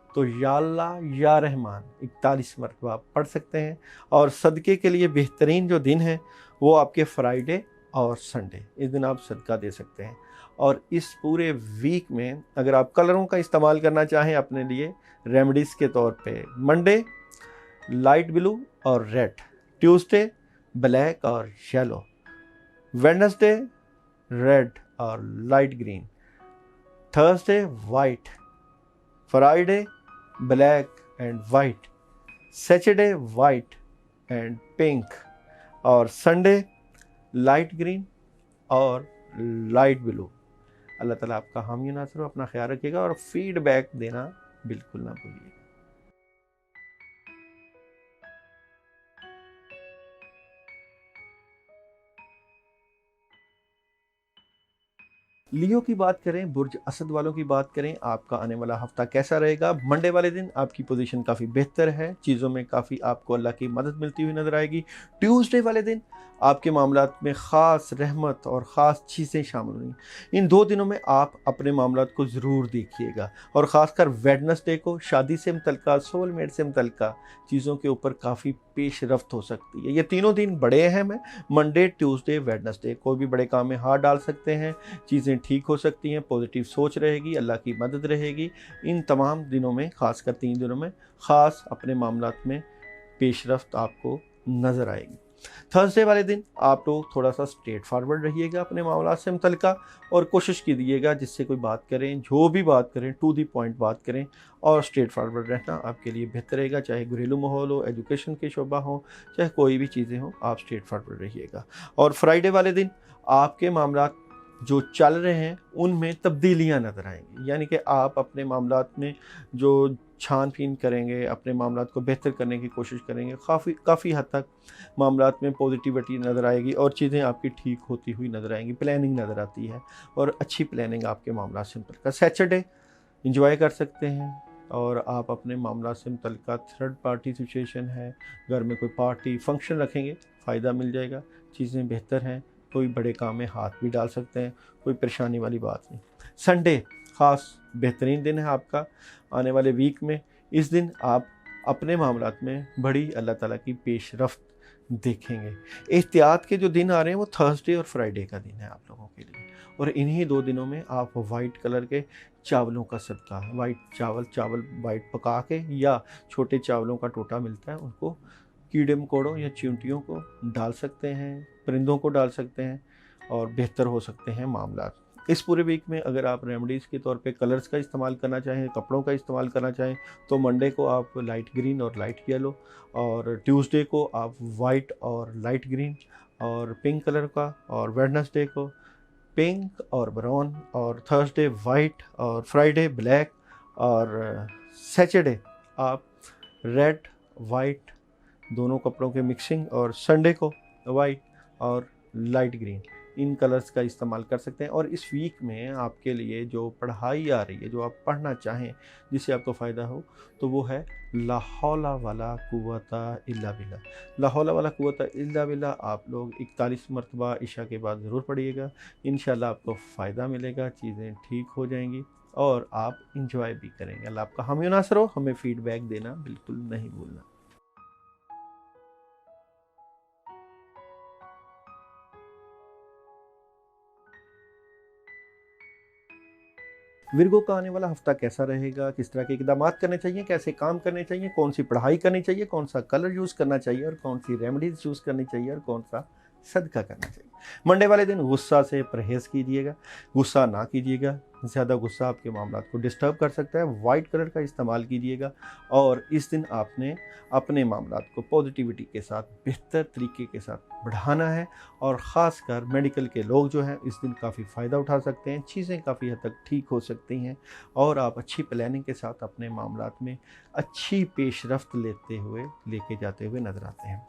तो या अल्लाह या रहमान 41 मरतबा आप पढ़ सकते हैं। और सदक़े के लिए बेहतरीन जो दिन है वो आपके फ्राइडे और संडे, इस दिन आप सदका दे सकते हैं। और इस पूरे वीक में अगर आप कलरों का इस्तेमाल करना चाहें अपने लिए रेमेडीज़ के तौर पे, मंडे लाइट ब्लू और रेड, ट्यूसडे ब्लैक और येलो, वेडनेसडे रेड और light green, Thursday white, Friday black and white, Saturday white and pink और संडे लाइट ग्रीन और लाइट ब्लू। अल्लाह ताला आपका हामी नासर हो। अपना ख्याल रखिएगा और फीडबैक देना बिल्कुल ना भूलिए। लियो की बात करें, बुर्ज असद वालों की बात करें, आपका आने वाला हफ्ता कैसा रहेगा। मंडे वाले दिन आपकी पोजीशन काफ़ी बेहतर है, चीज़ों में काफ़ी आपको अल्लाह की मदद मिलती हुई नज़र आएगी। ट्यूसडे वाले दिन आपके मामलात में ख़ास रहमत और ख़ास चीज़ें शामिल हुई। इन 2 दिनों में आप अपने मामलात को ज़रूर देखिएगा। और ख़ासकर वेडनेसडे को शादी से मुतल्लिका, सोलमेट से मुतल्लिका चीज़ों के ऊपर काफ़ी पेश रफ्त हो सकती है। ये तीनों दिन बड़े अहम हैं, मंडे ट्यूसडे वेडनेसडे। कोई भी बड़े काम में हाथ डाल सकते हैं, चीज़ें ठीक हो सकती हैं, पॉजिटिव सोच रहेगी, अल्लाह की मदद रहेगी। इन तमाम दिनों में, ख़ासकर 3 दिनों में ख़ास अपने मामलात में पेशरफ्त आपको नज़र आएगी। थर्सडे वाले दिन आप लोग थोड़ा सा स्ट्रेट फॉरवर्ड रहिएगा अपने मामलात से मुतल्लिका और कोशिश कीजिएगा जिससे कोई बात करें, जो भी बात करें, टू दी पॉइंट बात करें और स्ट्रेट फॉरवर्ड रहना आपके लिए बेहतर रहेगा। चाहे घरेलू माहौल हो, एजुकेशन के शोबा हो, चाहे कोई भी चीज़ें हों, आप स्ट्रेट फॉरवर्ड रहिएगा। और फ्राइडे वाले दिन आपके मामलात जो चल रहे हैं उनमें तब्दीलियां नज़र आएंगी, यानी कि आप अपने मामलात में जो छान-बीन करेंगे, अपने मामलात को बेहतर करने की कोशिश करेंगे, काफ़ी हद तक मामलात में पॉजिटिविटी नज़र आएगी और चीज़ें आपकी ठीक होती हुई नज़र आएंगी। प्लानिंग नज़र आती है और अच्छी प्लानिंग आपके मामलात से मुतल्लिका। सैटरडे इंजॉय कर सकते हैं और आप अपने मामलात से मुतल्लिका थर्ड पार्टी सिचुएशन है, घर में कोई पार्टी फंक्शन रखेंगे, फ़ायदा मिल जाएगा, चीज़ें बेहतर हैं, कोई बड़े काम में हाथ भी डाल सकते हैं, कोई परेशानी वाली बात नहीं। संडे ख़ास बेहतरीन दिन है आपका आने वाले वीक में। इस दिन आप अपने मामलात में बड़ी अल्लाह ताला की पेशरफ्त देखेंगे। एहतियात के जो दिन आ रहे हैं वो थर्सडे और फ्राइडे का दिन है आप लोगों के लिए, और इन्हीं 2 दिनों में आप वाइट कलर के चावलों का सदका, वाइट चावल वाइट पका के, या छोटे चावलों का टोटा मिलता है उनको कीड़े मकोड़ों या चींटियों को डाल सकते हैं, परिंदों को डाल सकते हैं, और बेहतर हो सकते हैं मामलात। इस पूरे वीक में अगर आप रेमेडीज़ के तौर पे कलर्स का इस्तेमाल करना चाहें, कपड़ों का इस्तेमाल करना चाहें, तो मंडे को आप लाइट ग्रीन और लाइट येलो, और ट्यूसडे को आप वाइट और लाइट ग्रीन और पिंक कलर का, और वेडनेसडे को पिंक और ब्राउन, और थर्सडे वाइट, और फ्राइडे ब्लैक, और सैटरडे आप रेड वाइट दोनों कपड़ों के मिक्सिंग, और संडे को वाइट और लाइट ग्रीन, इन कलर्स का इस्तेमाल कर सकते हैं। और इस वीक में आपके लिए जो पढ़ाई आ रही है, जो आप पढ़ना चाहें जिससे आपको फ़ायदा हो, तो वो है ला हौला वला कुव्वता इल्ला बिल्लाह। ला हौला वला कुव्वता इल्ला बिल्लाह आप लोग 41 मरतबा इशा के बाद ज़रूर पढ़िएगा। इंशाल्लाह आपको फ़ायदा मिलेगा, चीज़ें ठीक हो जाएंगी और आप इंजॉय भी करेंगे। अल्लाह आपका हामी नासर हो। हमें फ़ीडबैक देना बिल्कुल नहीं भूलना। विर्गो का आने वाला हफ्ता कैसा रहेगा, किस तरह के इकदाम करने चाहिए, कैसे काम करने चाहिए, कौन सी पढ़ाई करनी चाहिए, कौन सा कलर यूज़ करना चाहिए, और कौन सी रेमेडीज़ यूज़ करनी चाहिए, और कौन सा सदका करना चाहिए। मंडे वाले दिन गुस्सा से परहेज़ कीजिएगा, गुस्सा ना कीजिएगा, ज़्यादा गुस्सा आपके मामलात को डिस्टर्ब कर सकता है। वाइट कलर का इस्तेमाल कीजिएगा, और इस दिन आपने अपने मामलात को पॉजिटिविटी के साथ, बेहतर तरीके के साथ बढ़ाना है। और ख़ासकर मेडिकल के लोग जो हैं इस दिन काफ़ी फ़ायदा उठा सकते हैं, चीज़ें काफ़ी हद तक ठीक हो सकती हैं, और आप अच्छी प्लानिंग के साथ अपने मामलात में अच्छी पेशरफ्त लेके जाते हुए नज़र आते हैं।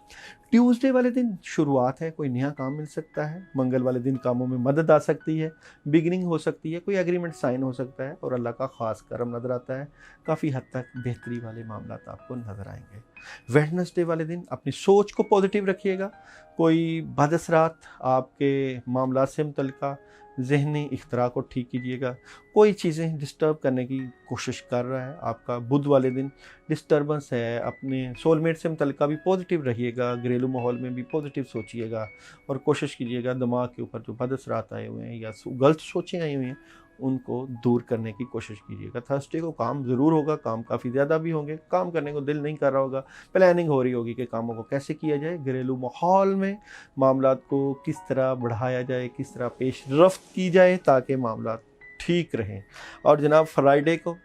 ट्यूसडे वाले दिन शुरुआत है, कोई नया काम मिल सकता है। मंगल वाले दिन कामों में मदद आ सकती है, बिगिनिंग हो सकती है, कोई एग्रीमेंट साइन हो सकता है, और अल्लाह का ख़ास करम नज़र आता है। काफ़ी हद तक बेहतरी वाले मामलात आपको नज़र आएंगे। वेडनेसडे वाले दिन अपनी सोच को पॉजिटिव रखिएगा। कोई बदअसरात आपके मामलात से मुतल्लिका ज़हनी इख्तरा को ठीक कीजिएगा। कोई चीज़ें डिस्टर्ब करने की कोशिश कर रहा है आपका, बुध वाले दिन डिस्टर्बेंस है, अपने सोलमेट से मुतल्लिका भी पॉजिटिव रहिएगा, घरेलू माहौल में भी पॉजिटिव सोचिएगा, और कोशिश कीजिएगा दिमाग के ऊपर जो बदअसरात आए हुए हैं या गलत सोचें आई हुई हैं उनको दूर करने की कोशिश कीजिएगा। थर्सडे को काम ज़रूर होगा, काम काफ़ी ज़्यादा भी होंगे, काम करने को दिल नहीं कर रहा होगा, प्लानिंग हो रही होगी कि कामों को कैसे किया जाए, घरेलू माहौल में मामलात को किस तरह बढ़ाया जाए, किस तरह पेशरफ्त की जाए ताकि मामलात ठीक रहें। और जनाब फ्राइडे को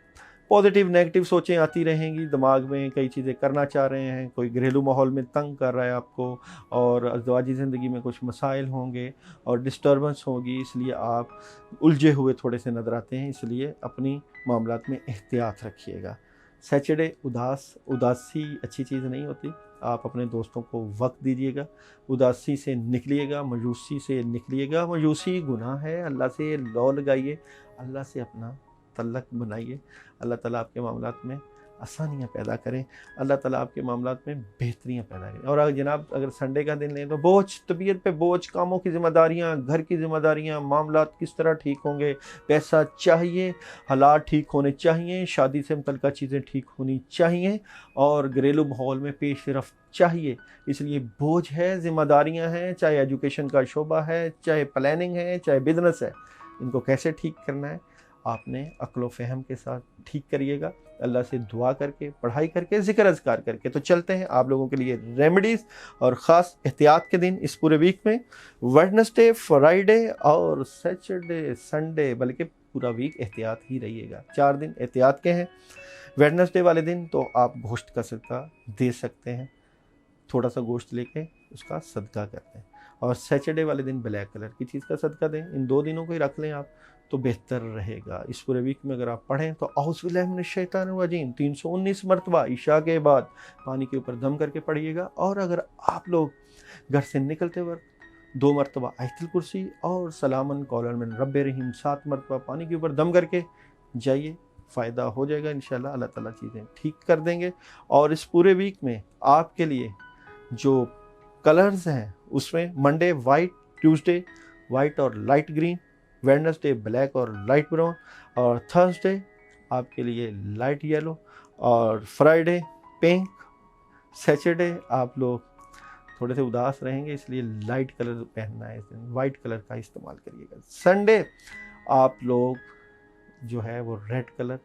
पॉजिटिव नेगेटिव सोचें आती रहेंगी दिमाग में, कई चीज़ें करना चाह रहे हैं, कोई घरेलू माहौल में तंग कर रहा है आपको, और अज़वाजी ज़िंदगी में कुछ मसाइल होंगे और डिस्टर्बेंस होगी, इसलिए आप उलझे हुए थोड़े से नज़र आते हैं, इसलिए अपनी मामलात में एहतियात रखिएगा। सैटरडे उदासी अच्छी चीज़ नहीं होती, आप अपने दोस्तों को वक्त दीजिएगा, उदासी से निकलिएगा, मायूसी से निकलिएगा। मायूसी गुनाह है, अल्लाह से लौ लगाइए, अल्लाह से अपना तल्लक बनाइए। अल्लाह ताला आपके मामलात में आसानियाँ पैदा करें, अल्लाह ताला आपके मामलात में बेहतरियाँ पैदा करें। और जनाब अगर संडे का दिन लें तो बोझ, तबीयत पे बोझ, कामों की ज़िम्मेदारियाँ, घर की ज़िम्मेदारियाँ, मामलात किस तरह ठीक होंगे, पैसा चाहिए, हालात ठीक होने चाहिए, शादी से मुतल्लिका चीज़ें ठीक होनी चाहिए, और घरेलू माहौल में पेशरफ्त चाहिए। इसलिए बोझ है, ज़िम्मेदारियाँ हैं, चाहे एजुकेशन का शोबा है, चाहे प्लानिंग है, चाहे बिजनेस है, इनको कैसे ठीक करना है आपने अक्ल व फ़हम के साथ ठीक करिएगा, अल्लाह से दुआ करके, पढ़ाई करके, ज़िक्र अज़कार करके। तो चलते हैं आप लोगों के लिए रेमेडीज़ और ख़ास एहतियात के दिन इस पूरे वीक में, वेडनेसडे, फ्राइडे और सैटरडे, संडे, बल्कि पूरा वीक एहतियात ही रहिएगा। 4 दिन एहतियात के हैं। वेडनेसडे वाले दिन तो आप गोश्त का सदका दे सकते हैं, थोड़ा सा गोश्त लेके उसका सदका करते हैं, और सैटरडे वाले दिन ब्लैक कलर की चीज़ का सदका दें। इन 2 दिनों को ही रख लें आप तो बेहतर रहेगा। इस पूरे वीक में अगर आप पढ़ें तो औज़ु बिल्लाहि मिनश शैतानिर रजीम 319 मरतबा इशा के बाद पानी के ऊपर दम करके पढ़िएगा। और अगर आप लोग घर से निकलते वक्त 2 मरतबा आयतुल कुर्सी और सलामन कौलन मिन रब्बिर रहीम 7 मरतबा पानी के ऊपर दम करके जाइए, फ़ायदा हो जाएगा इंशाल्लाह। अल्लाह ताला चीज़ें ठीक कर देंगे। और इस पूरे वीक में आपके लिए जो कलर्स हैं उसमें मंडे वाइट, ट्यूसडे वाइट और लाइट ग्रीन, वेडनेसडे ब्लैक और लाइट ब्राउन, और थर्सडे आपके लिए लाइट येलो, और फ्राइडे पिंक। सैटरडे आप लोग थोड़े से उदास रहेंगे, इसलिए लाइट कलर पहनना है, इस दिन वाइट कलर का इस्तेमाल करिएगा। संडे आप लोग जो है वो रेड कलर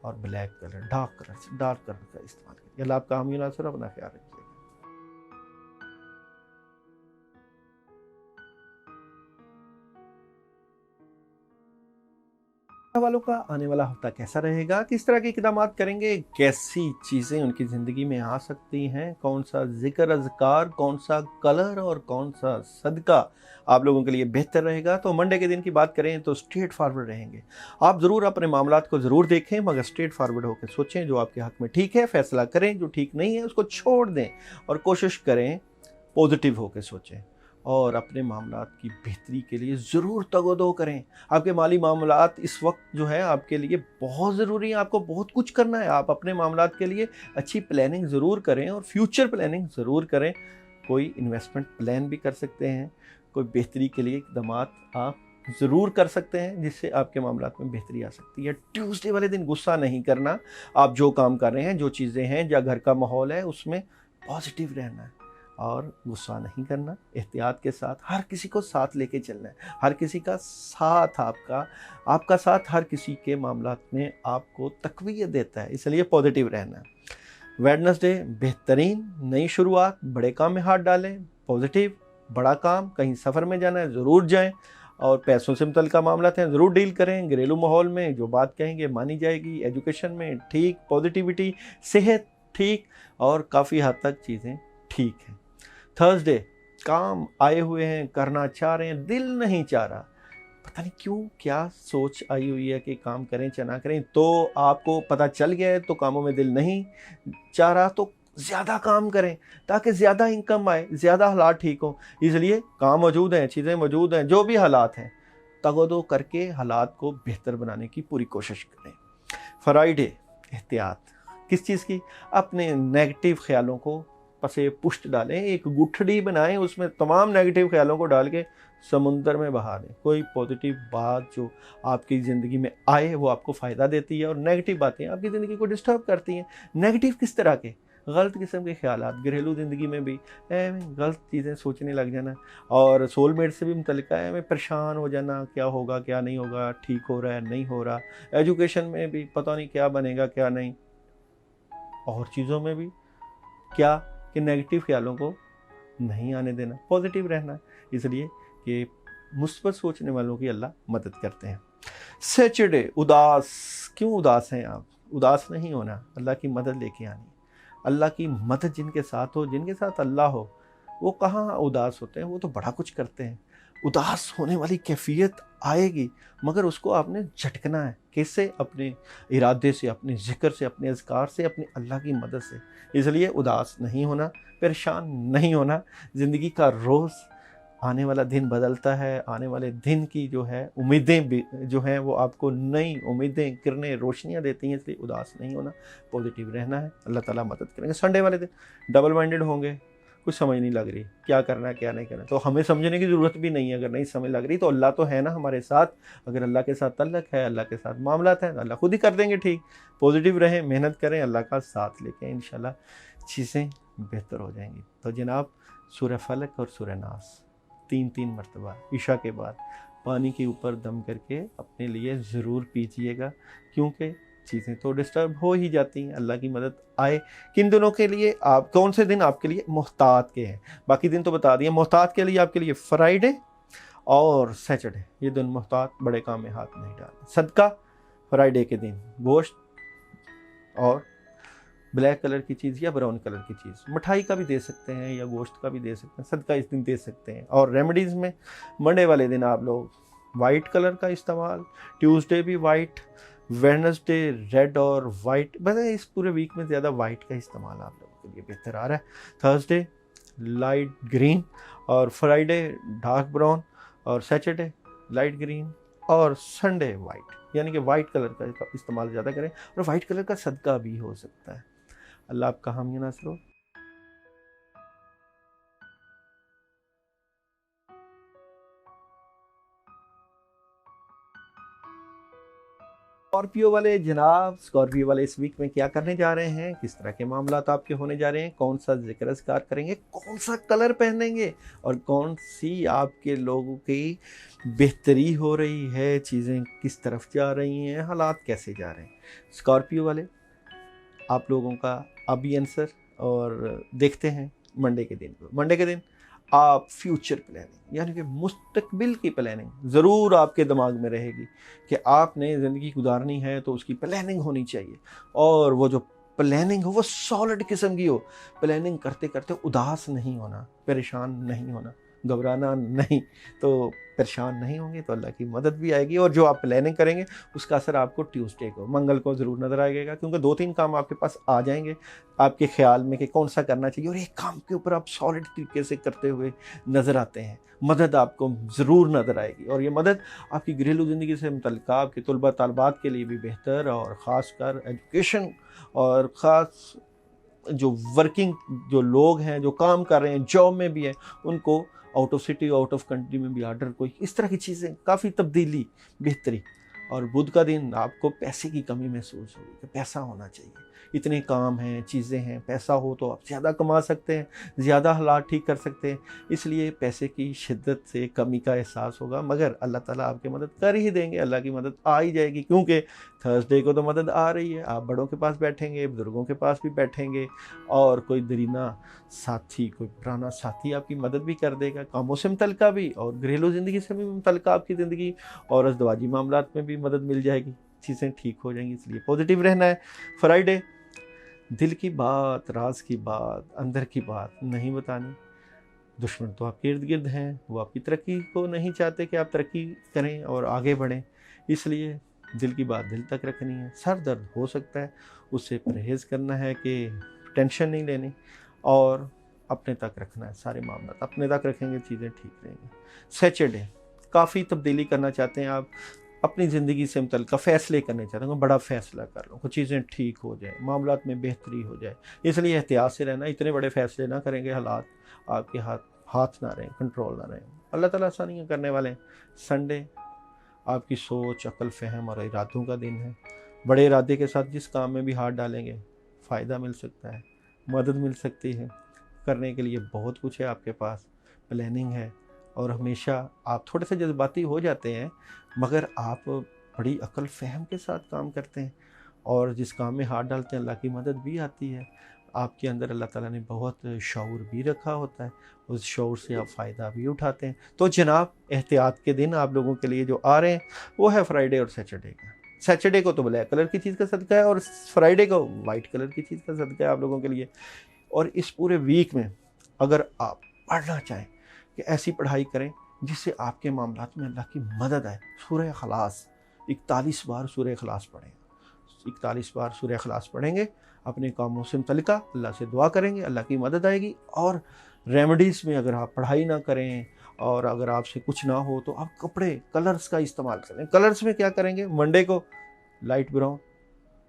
और ब्लैक कलर, डार्क कलर का इस्तेमाल करिए। अल्लाह आपका हामी नासर, अपना ख्याल रखिए। वालों का आने वाला हफ्ता कैसा रहेगा, किस तरह के इक़दाम करेंगे, कैसी चीज़ें उनकी ज़िंदगी में आ सकती हैं, कौन सा ज़िक्र अज़कार, कौन सा कलर और कौन सा सदका आप लोगों के लिए बेहतर रहेगा। तो मंडे के दिन की बात करें तो स्ट्रेट फॉरवर्ड रहेंगे। आप ज़रूर अपने मामलात को ज़रूर देखें, मगर स्ट्रेट फॉरवर्ड होकर सोचें, जो आपके हक़ में ठीक है फैसला करें, जो ठीक नहीं है उसको छोड़ दें और कोशिश करें पॉजिटिव होकर सोचें और अपने मामलात की बेहतरी के लिए ज़रूर तगोदो करें। आपके माली मामलात इस वक्त जो है आपके लिए बहुत ज़रूरी है, आपको बहुत कुछ करना है। आप अपने मामलात के लिए अच्छी प्लानिंग ज़रूर करें और फ्यूचर प्लानिंग ज़रूर करें। कोई इन्वेस्टमेंट प्लान भी कर सकते हैं, कोई बेहतरी के लिए इक़दाम आप ज़रूर कर सकते हैं, जिससे आपके मामलात में बेहतरी आ सकती है। ट्यूसडे वाले दिन गुस्सा नहीं करना, आप जो काम कर रहे हैं, जो चीज़ें हैं, या घर का माहौल है, उसमें पॉजिटिव रहना है और गुस्सा नहीं करना। एहतियात के साथ हर किसी को साथ लेके चलना है। हर किसी का साथ आपका साथ हर किसी के मामलात में आपको तक़वियत देता है, इसलिए पॉजिटिव रहना है। वेडनेसडे बेहतरीन नई शुरुआत, बड़े काम में हाथ डालें, पॉजिटिव बड़ा काम, कहीं सफ़र में जाना है ज़रूर जाएं और पैसों से मुतल्लिक़ मामलात हैं ज़रूर डील करें। घरेलू माहौल में जो बात कहेंगे मानी जाएगी। एजुकेशन में ठीक, पॉजिटिविटी, सेहत ठीक और काफ़ी हद तक चीज़ें ठीक हैं। थर्सडे काम आए हुए हैं, करना चाह रहे हैं, दिल नहीं चाह रहा, पता नहीं क्यों क्या सोच आई हुई है कि काम करें या ना करें, तो आपको पता चल गया है तो कामों में दिल नहीं चाह रहा तो ज़्यादा काम करें ताकि ज़्यादा इनकम आए, ज़्यादा हालात ठीक हो। इसलिए काम मौजूद हैं, चीज़ें मौजूद हैं, जो भी हालात हैं तगोदो करके हालात को बेहतर बनाने की पूरी कोशिश करें। फ्राइडे एहतियात किस चीज़ की, अपने नेगेटिव ख्यालों को पसे पुष्ट डालें, एक गुठड़ी बनाएं, उसमें तमाम नेगेटिव ख्यालों को डाल के समुंदर में बहा दें। कोई पॉजिटिव बात जो आपकी ज़िंदगी में आए वो आपको फ़ायदा देती है और नेगेटिव बातें आपकी ज़िंदगी को डिस्टर्ब करती हैं। नेगेटिव किस तरह के, गलत किस्म के ख्यालात, घरेलू ज़िंदगी में भी गलत चीज़ें सोचने लग जाना और सोलमेट से भी मुतल्लिक़ है, मैं परेशान हो जाना, क्या होगा क्या नहीं होगा, ठीक हो रहा है नहीं हो रहा। एजुकेशन में भी पता नहीं क्या बनेगा क्या नहीं, और चीज़ों में भी क्या कि नेगेटिव ख्यालों को नहीं आने देना, पॉजिटिव रहना है, इसलिए कि मुस्बत सोचने वालों की अल्लाह मदद करते हैं। सैटरडे उदास, क्यों उदास हैं आप, उदास नहीं होना, अल्लाह की मदद लेके आनी है। अल्लाह की मदद जिनके साथ हो, जिनके साथ अल्लाह हो, वो कहाँ उदास होते हैं, वो तो बड़ा कुछ करते हैं। उदास होने वाली कैफियत आएगी, मगर उसको आपने झटकना है, कैसे, अपने इरादे से, अपने ज़िक्र से, अपने अज़कार से, अपनी अल्लाह की मदद से। इसलिए उदास नहीं होना, परेशान नहीं होना। ज़िंदगी का रोज़ आने वाला दिन बदलता है, आने वाले दिन की जो है उम्मीदें भी जो हैं वो आपको नई उम्मीदें, किरणें, रोशनियाँ देती हैं, इसलिए उदास नहीं होना, पॉजिटिव रहना है, अल्लाह ताला मदद करेंगे। संडे वाले दिन डबल माइंडेड होंगे, कुछ समझ नहीं लग रही क्या करना है क्या नहीं करना, तो हमें समझने की ज़रूरत भी नहीं है। अगर नहीं समझ लग रही तो अल्लाह तो है ना हमारे साथ, अगर अल्लाह के साथ तल्लक है, अल्लाह के साथ मामलात हैं, अल्लाह खुद ही कर देंगे ठीक। पॉजिटिव रहें, मेहनत करें, अल्लाह का साथ लेके इंशाल्लाह चीज़ें बेहतर हो जाएंगी। तो जनाब सूरह फलक और सूरह नास 3-3 मरतबा इशा के बाद पानी के ऊपर दम करके अपने लिए ज़रूर पीजिएगा, क्योंकि चीज़ें तो डिस्टर्ब हो ही जाती हैं, अल्लाह की मदद आए। किन दिनों के लिए, आप कौन से दिन आपके लिए मोहतात के हैं, बाकी दिन तो बता दिए। मोहतात के लिए आपके लिए फ्राइडे और सैटरडे, ये दिन मोहतात, बड़े काम में हाथ नहीं डालना। सदका फ्राइडे के दिन गोश्त और ब्लैक कलर की चीज़ या ब्राउन कलर की चीज़, मिठाई का भी दे सकते हैं या गोश्त का भी दे सकते हैं, सदका इस दिन दे सकते हैं। और रेमेडीज़ में मंडे वाले दिन आप लोग वाइट कलर का इस्तेमाल, ट्यूसडे भी वाइट, वेडनेसडे रेड और वाइट, बस इस पूरे वीक में ज़्यादा वाइट का इस्तेमाल आप लोगों के लिए बेहतर आ रहा है। थर्सडे लाइट ग्रीन और फ्राइडे डार्क ब्राउन और सैटरडे लाइट ग्रीन और संडे वाइट, यानी कि वाइट कलर का इस्तेमाल ज़्यादा करें और वाइट कलर का सदका भी हो सकता है। अल्लाह आपका हामी नासर हो। स्कॉर्पियो वाले जनाब, स्कॉर्पियो वाले इस वीक में क्या करने जा रहे हैं, किस तरह के मामलात आपके होने जा रहे हैं, कौन सा जिक्र अज़कार करेंगे, कौन सा कलर पहनेंगे और कौन सी आपके लोगों की बेहतरी हो रही है, चीज़ें किस तरफ जा रही हैं, हालात कैसे जा रहे हैं। स्कॉर्पियो वाले आप लोगों का अभी आंसर, और देखते हैं मंडे के दिन को। मंडे के दिन आप फ्यूचर प्लानिंग यानी कि मुस्तकबिल की प्लानिंग ज़रूर आपके दिमाग में रहेगी कि आपने ज़िंदगी गुजारनी है तो उसकी प्लानिंग होनी चाहिए, और वो जो प्लानिंग हो वो सॉलिड किस्म की हो। प्लानिंग करते करते उदास नहीं होना, परेशान नहीं होना, घबराना नहीं। तो परेशान नहीं होंगे तो अल्लाह की मदद भी आएगी, और जो आप प्लानिंग करेंगे उसका असर आपको ट्यूसडे को, मंगल को ज़रूर नज़र आएगा, क्योंकि 2-3 काम आपके पास आ जाएंगे आपके ख्याल में कि कौन सा करना चाहिए, और एक काम के ऊपर आप सॉलिड तरीके से करते हुए नज़र आते हैं। मदद आपको ज़रूर नज़र आएगी, और ये मदद आपकी घरेलू ज़िंदगी से मुतल्लिक़ आपके तलबा तलबात के लिए भी बेहतर, और ख़ास कर एजुकेशन, और ख़ास जो वर्किंग जो लोग हैं, जो काम कर रहे हैं, जॉब में भी हैं, उनको out of city, out of country में भी आर्डर, कोई इस तरह की चीज़ें, काफ़ी तब्दीली, बेहतरी। और बुध का दिन आपको पैसे की कमी महसूस होगी कि पैसा होना चाहिए, इतने काम हैं, चीज़ें हैं, पैसा हो तो आप ज़्यादा कमा सकते हैं, ज़्यादा हालात ठीक कर सकते हैं, इसलिए पैसे की शिद्दत से कमी का एहसास होगा, मगर अल्लाह ताला आपकी मदद कर ही देंगे, अल्लाह की मदद आ ही जाएगी, क्योंकि थर्सडे को तो मदद आ रही है। आप बड़ों के पास बैठेंगे, बुज़ुर्गों के पास भी बैठेंगे, और कोई दरीना साथी, कोई पुराना साथी आपकी मदद भी कर देगा, कामों से मुतल्लिक़ा भी, और घरेलू ज़िंदगी से भी मुतल्लिक़ा आपकी ज़िंदगी और अज़दवाजी मामलात में भी मदद मिल जाएगी, चीज़ें ठीक हो जाएंगी, इसलिए पॉजिटिव रहना है। फ्राइडे दिल की बात, राज की बात, अंदर की बात नहीं बतानी। दुश्मन तो आपके इर्द गिर्द हैं, वो आपकी तरक्की को नहीं चाहते कि आप तरक्की करें और आगे बढ़ें, इसलिए दिल की बात दिल तक रखनी है। सर दर्द हो सकता है, उससे परहेज़ करना है कि टेंशन नहीं लेनी, और अपने तक रखना है, सारे मामला अपने तक रखेंगे चीज़ें ठीक रहेंगी। सैटरडे काफ़ी तब्दीली करना चाहते हैं आप, अपनी ज़िंदगी से मुतल्लिक़ फ़ैसले करने चाहते हैं, बड़ा फ़ैसला कर लो, कुछ चीज़ें ठीक हो जाए, मामलात में बेहतरी हो जाए, इसलिए एहतियात से रहना। इतने बड़े फ़ैसले ना करेंगे, हालात आपके हाथ ना रहें, कंट्रोल ना रहें, अल्लाह ताला आसानियाँ करने वाले हैं। संडे आपकी सोच, अक्ल, फ़हम और इरादों का दिन है। बड़े इरादे के साथ जिस काम में भी हाथ डालेंगे फ़ायदा मिल सकता है, मदद मिल सकती है, करने के लिए बहुत कुछ है आपके पास, प्लानिंग है, और हमेशा आप थोड़े से जज्बाती हो जाते हैं, मगर आप बड़ी अक्ल फ़हम के साथ काम करते हैं, और जिस काम में हाथ डालते हैं अल्लाह की मदद भी आती है। आपके अंदर अल्लाह ताला ने बहुत शऊर भी रखा होता है, उस शऊर से आप फ़ायदा भी उठाते हैं। तो जनाब, एहतियात के दिन आप लोगों के लिए जो आ रहे हैं वो है फ्राइडे और सैटरडे का। सैटरडे को तो ब्लैक कलर की चीज़ का सदका है, और फ्राइडे को वाइट कलर की चीज़ का सदका है आप लोगों के लिए। और इस पूरे वीक में अगर आप पढ़ना चाहें कि ऐसी पढ़ाई करें जिससे आपके मामलात में अल्लाह की मदद आए, सूरह इखलास 41 बार सूरह इखलास पढ़ें, 41 बार सूरह इखलास पढ़ेंगे, अपने कामों से मुतल्लिक़ा अल्लाह से दुआ करेंगे, अल्लाह की मदद आएगी। और रेमेडीज़ में अगर आप पढ़ाई ना करें, और अगर आपसे कुछ ना हो, तो आप कपड़े, कलर्स का इस्तेमाल करें। कलर्स में क्या करेंगे, मंडे को light brown,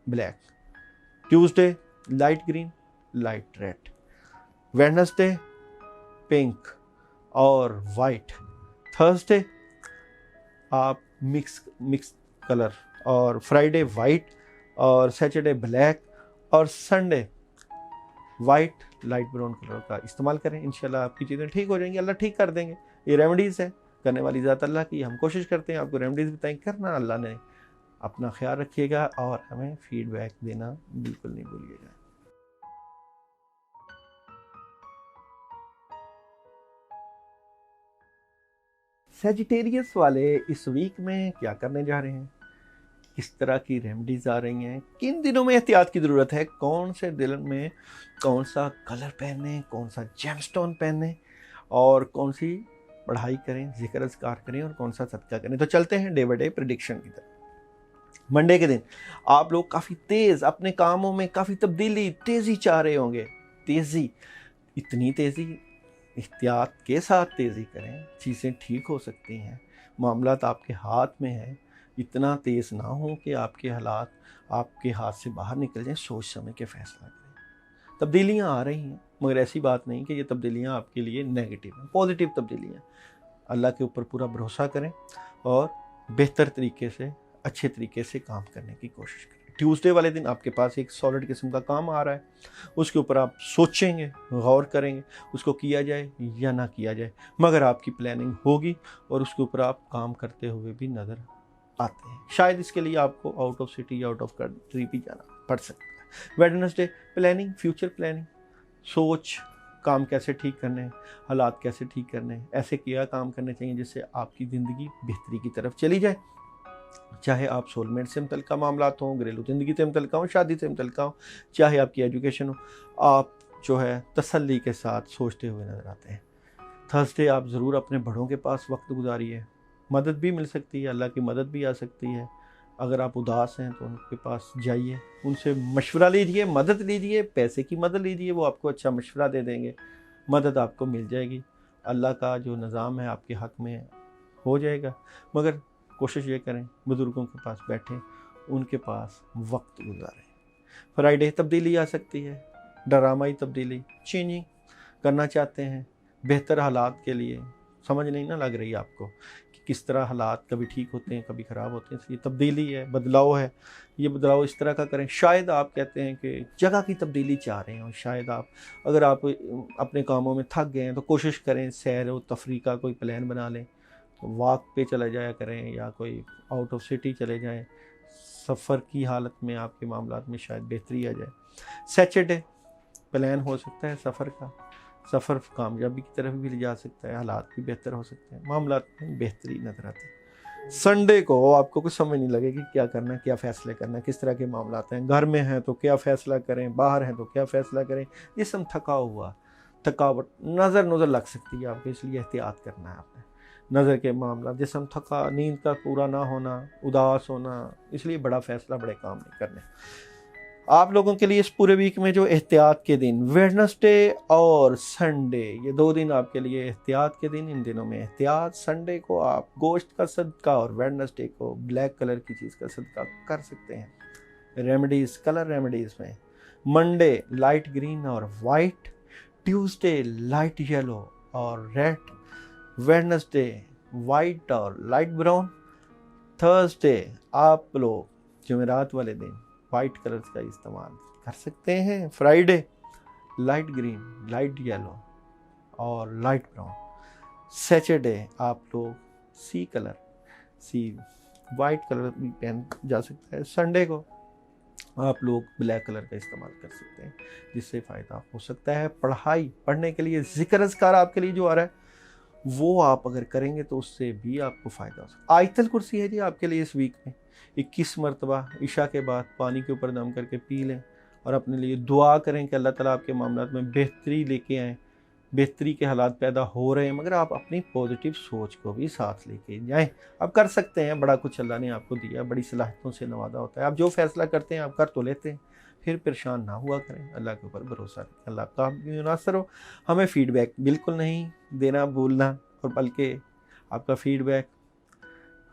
black, Tuesday light green, light red, Wednesday pink और वाइट, थर्सडे आप मिक्स कलर, और फ्राइडे वाइट, और सैटरडे ब्लैक, और Sunday white light brown colour का इस्तेमाल करें। इंशाल्लाह आपकी चीज़ें ठीक हो जाएंगी, अल्लाह ठीक कर देंगे। ये रेमेडीज़ है, करने वाली ज़ात अल्लाह की। हम कोशिश करते हैं आपको रेमेडीज़ बताएं, करना अल्लाह ने। अपना ख्याल रखिएगा, और हमें फीडबैक देना बिल्कुल नहीं भूलिएगा। सैजिटेरियस वाले इस वीक में क्या करने जा रहे हैं, किस तरह की रेमेडीज़ आ रही हैं, किन दिनों में एहतियात की ज़रूरत है, कौन से दिन में कौन सा कलर पहने, कौन सा जेमस्टोन पहने, और कौन सी पढ़ाई करें, ज़िक्र अज़कार करें, और कौन सा सदका करें। तो चलते हैं डे बाई डे प्रेडिक्शन की तरफ। मंडे के दिन आप लोग काफ़ी तेज़ अपने कामों में, काफ़ी तब्दीली, तेज़ी चाह रहे होंगे। तेज़ी, इतनी तेज़ी, एहतियात के साथ तेज़ी करें, चीज़ें ठीक हो सकती हैं, मामलात आपके हाथ में है। इतना तेज़ ना हो कि आपके हालात आपके हाथ से बाहर निकल जाएं, सोच समझ के फ़ैसला करें। तब्दीलियाँ आ रही हैं, मगर ऐसी बात नहीं कि ये तब्दीलियाँ आपके लिए नेगेटिव हैं, पॉजिटिव तब्दीलियाँ। अल्लाह के ऊपर पूरा भरोसा करें, और बेहतर तरीके से अच्छे तरीके से काम करने की कोशिश करें। ट्यूसडे वाले दिन आपके पास एक सॉलिड किस्म का काम आ रहा है, उसके ऊपर आप सोचेंगे, गौर करेंगे उसको किया जाए या ना किया जाए, मगर आपकी प्लानिंग होगी और उसके ऊपर आप काम करते हुए भी नज़र आते हैं। शायद इसके लिए आपको आउट ऑफ सिटी या आउट ऑफ कंट्री भी जाना पड़ सकता है। वेडनेसडे प्लानिंग, फ्यूचर प्लानिंग, सोच, काम कैसे ठीक करने हैं, हालात कैसे ठीक करने हैं, ऐसे क्या काम करने चाहिए जिससे आपकी ज़िंदगी बेहतरी की तरफ चली जाए। चाहे आप सोलमेट से मुतल्लिक़ मामलात हों, घरेलू ज़िंदगी से मुतल्लिक़ हों, शादी से मुतल्लिक़ हों, चाहे आपकी एजुकेशन हो, आप जो है तसल्ली के साथ सोचते हुए नज़र आते हैं। थर्सडे आप ज़रूर अपने बड़ों के पास वक्त गुजारिए, मदद भी मिल सकती है, अल्लाह की मदद भी आ सकती है। अगर आप उदास हैं तो उनके पास जाइए, उनसे मशवरा लीजिए, मदद लीजिए, पैसे की मदद लीजिए, वो आपको अच्छा मशवरा दे देंगे, मदद आपको मिल जाएगी। अल्लाह का जो निज़ाम है आपके हक़ में हो जाएगा। मगर कोशिश ये करें बुज़ुर्गों के पास बैठें, उनके पास वक्त गुजारें। फ्राइडे तब्दीली आ सकती है, ड्रामाई तब्दीली, चेंजिंग करना चाहते हैं बेहतर हालात के लिए, समझ नहीं ना लग रही आपको कि किस तरह हालात कभी ठीक होते हैं कभी ख़राब होते हैं। ये तब्दीली है, बदलाव है, ये बदलाव इस तरह का करें। शायद आप कहते हैं कि जगह की तब्दीली चाह रहे हो, शायद आप अगर आप अपने कामों में थक गए हैं तो कोशिश करें सैर व तफरी का कोई प्लान बना लें, वॉक पे चले जाया करें या कोई आउट ऑफ सिटी चले जाएं। सफ़र की हालत में आपके मामलात में शायद बेहतरी आ जाए। सैटरडे प्लान हो सकता है सफ़र का, सफ़र कामयाबी की तरफ भी ले जा सकता है, हालात भी बेहतर हो सकते हैं, मामलात में बेहतरी नज़र आती है। संडे को आपको कुछ समझ नहीं लगेगी क्या करना है, क्या फ़ैसले करना है, किस तरह के मामलात हैं। घर में हैं तो क्या फ़ैसला करें, बाहर हैं तो क्या फ़ैसला करें। जिस्म थका हुआ, थकावट नज़र लग सकती है आपको, इसलिए एहतियात करना है आपने। नज़र के मामला, जिस्म थका, नींद का पूरा ना होना, उदास होना, इसलिए बड़ा फ़ैसला, बड़े काम नहीं करने। आप लोगों के लिए इस पूरे वीक में जो एहतियात के दिन वेडनेसडे और संडे, ये 2 दिन आपके लिए एहतियात के दिन। इन दिनों में एहतियात, संडे को आप गोश्त का सदका और वेडनेसडे को ब्लैक कलर की चीज़ का सदका कर सकते हैं। रेमेडीज़, कलर रेमेडीज़ में मंडे लाइट ग्रीन और वाइट, ट्यूसडे लाइट येलो और रेड, वेडनेसडे वाइट और लाइट ब्राउन, थर्सडे आप लोग जुमेरात वाले दिन वाइट कलर्स का इस्तेमाल कर सकते हैं। Friday light green, light yellow और लाइट ब्राउन। सैटरडे आप लोग सी कलर, सी वाइट कलर भी पहन जा सकता है। संडे को आप लोग ब्लैक कलर का इस्तेमाल कर सकते हैं, जिससे फ़ायदा हो सकता है। पढ़ने के लिए ज़िक्र अज़कार आपके लिए जो आ रहा है वो आप अगर करेंगे तो उससे भी आपको फ़ायदा हो सकता है। आयतल कुर्सी है जी आपके लिए इस वीक में 21 मरतबा इशा के बाद पानी के ऊपर दम करके पी लें और अपने लिए दुआ करें कि अल्लाह ताला आपके मामलात में बेहतरी लेके आएँ। बेहतरी के हालात पैदा हो रहे हैं, मगर आप अपनी पॉजिटिव सोच को भी साथ लेके जाएँ। आप कर सकते हैं, बड़ा कुछ अल्लाह ने आपको दिया, बड़ी सलाहियतों से नवाजा होता है। आप जो फैसला करते हैं आप कर तो लेते हैं, फिर परेशान ना हुआ करें, अल्लाह के ऊपर भरोसा रखें। अल्लाह आपका मुनासर हो। हमें फ़ीडबैक बिल्कुल नहीं देना भूलना, और बल्कि आपका फ़ीडबैक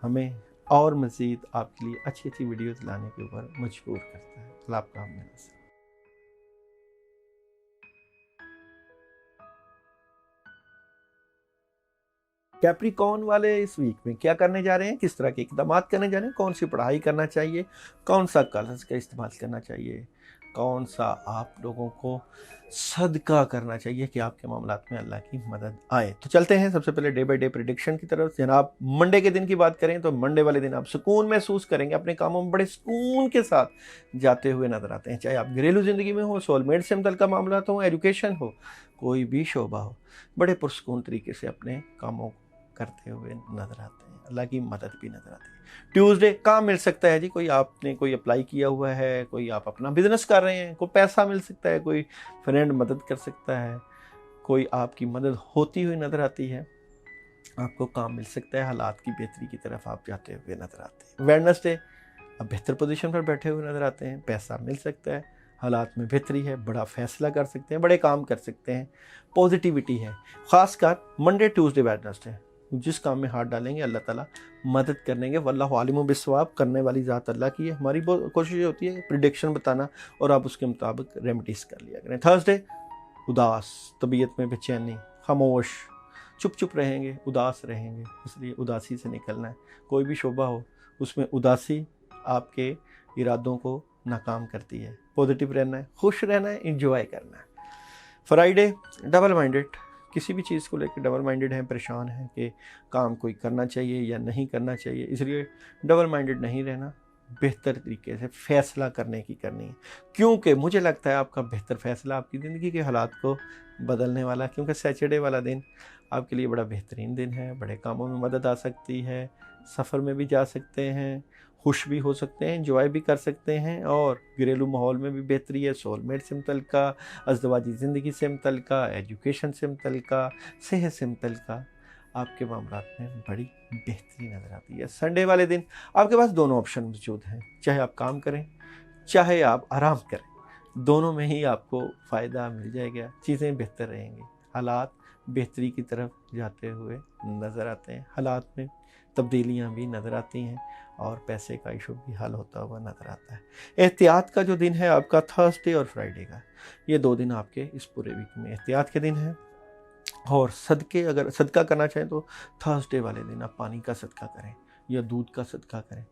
हमें और मज़ीद आपके लिए अच्छी अच्छी वीडियोज़ लाने के ऊपर मजबूर करता है। अल्लाह आपका मुनासर। कैप्रिकॉर्न वाले इस वीक में क्या करने जा रहे हैं, किस तरह के इक़दाम करने जा रहे हैं, कौन सी पढ़ाई करना चाहिए, कौन सा कलर्स का इस्तेमाल करना चाहिए, कौन सा आप लोगों को सदका करना चाहिए कि आपके मामलात में अल्लाह की मदद आए। तो चलते हैं सबसे पहले डे बाय डे प्रेडिक्शन की तरफ। जनाब मंडे के दिन की बात करें तो मंडे वाले दिन आप सुकून महसूस करेंगे, अपने कामों में बड़े सुकून के साथ जाते हुए नजर आते हैं। चाहे आप घरेलू ज़िंदगी में हो, सोलमेट से मुतल्लिक़ मामलात हो, एजुकेशन हो, कोई भी शोबा हो, बड़े पुरसकून तरीके से अपने कामों करते हुए नज़र आते हैं। अल्लाह की मदद भी नज़र आती है। ट्यूसडे काम मिल सकता है जी, कोई आपने कोई अप्लाई किया हुआ है, कोई आप अपना बिजनेस कर रहे हैं, कोई पैसा मिल सकता है, कोई फ्रेंड मदद कर सकता है, कोई आपकी मदद होती हुई नज़र आती है, आपको काम मिल सकता है, हालात की बेहतरी की तरफ आप जाते हुए नज़र आते हैं। वेडनेसडे आप बेहतर पोजीशन पर बैठे हुए नज़र आते हैं, पैसा मिल सकता है, हालात में बेहतरी है, बड़ा फैसला कर सकते हैं, बड़े काम कर सकते हैं, पॉजिटिविटी है। ख़ासकर मंडे ट्यूसडे वेडनेसडे जिस काम में हाथ डालेंगे अल्लाह ताला मदद करेंगे। वल्लाहु आलिमु बिस्सवाब, करने वाली ज़ात अल्लाह की है। हमारी कोशिश होती है प्रिडिक्शन बताना और आप उसके मुताबिक रेमेडीज़ कर लिया करें। थर्सडे उदास, तबीयत में बेचैनी, खामोश, चुप रहेंगे, उदास रहेंगे, इसलिए उदासी से निकलना है। कोई भी शोबा हो اس میں اداسی آپ کے ارادوں کو ناکام کرتی ہے. پازیٹیو رہنا ہے, خوش رہنا ہے, انجوائے کرنا ہے. فرائیڈے ڈبل مائنڈیڈ, کسی بھی چیز کو لے کے ڈبل مائنڈیڈ ہیں, پریشان ہیں کہ کام کوئی کرنا چاہیے یا نہیں کرنا چاہیے. اس لیے ڈبل مائنڈیڈ نہیں رہنا, بہتر طریقے سے فیصلہ کرنے کی کرنی ہے, کیونکہ مجھے لگتا ہے آپ کا بہتر فیصلہ آپ کی زندگی کے حالات کو بدلنے والا ہے. کیونکہ سیچرڈے والا دن آپ کے لیے بڑا بہترین دن ہے, بڑے کاموں میں مدد آ سکتی ہے, سفر میں بھی جا سکتے ہیں, خوش بھی ہو سکتے ہیں, انجوائے بھی کر سکتے ہیں, اور گھریلو ماحول میں بھی بہتری ہے. سول میٹ سے متعلقہ, ازدواجی زندگی سے متعلقہ, ایجوکیشن سے متعلقہ, صحت سے متعلقہ آپ کے معاملات میں بڑی بہتری نظر آتی ہے. سنڈے والے دن آپ کے پاس دونوں آپشن موجود ہیں, چاہے آپ کام کریں چاہے آپ آرام کریں, دونوں میں ہی آپ کو فائدہ مل جائے گا, چیزیں بہتر رہیں گی, حالات بہتری کی طرف جاتے ہوئے نظر آتے ہیں, حالات میں تبدیلیاں بھی نظر آتی ہیں, اور پیسے کا ایشو بھی حل ہوتا ہوا نظر آتا ہے. احتیاط کا جو دن ہے آپ کا تھرسڈے اور فرائیڈے کا, یہ 2 دن آپ کے اس پورے ویک میں احتیاط کے دن ہیں. اور صدقے, اگر صدقہ کرنا چاہیں تو تھرسڈے والے دن آپ پانی کا صدقہ کریں یا دودھ کا صدقہ کریں,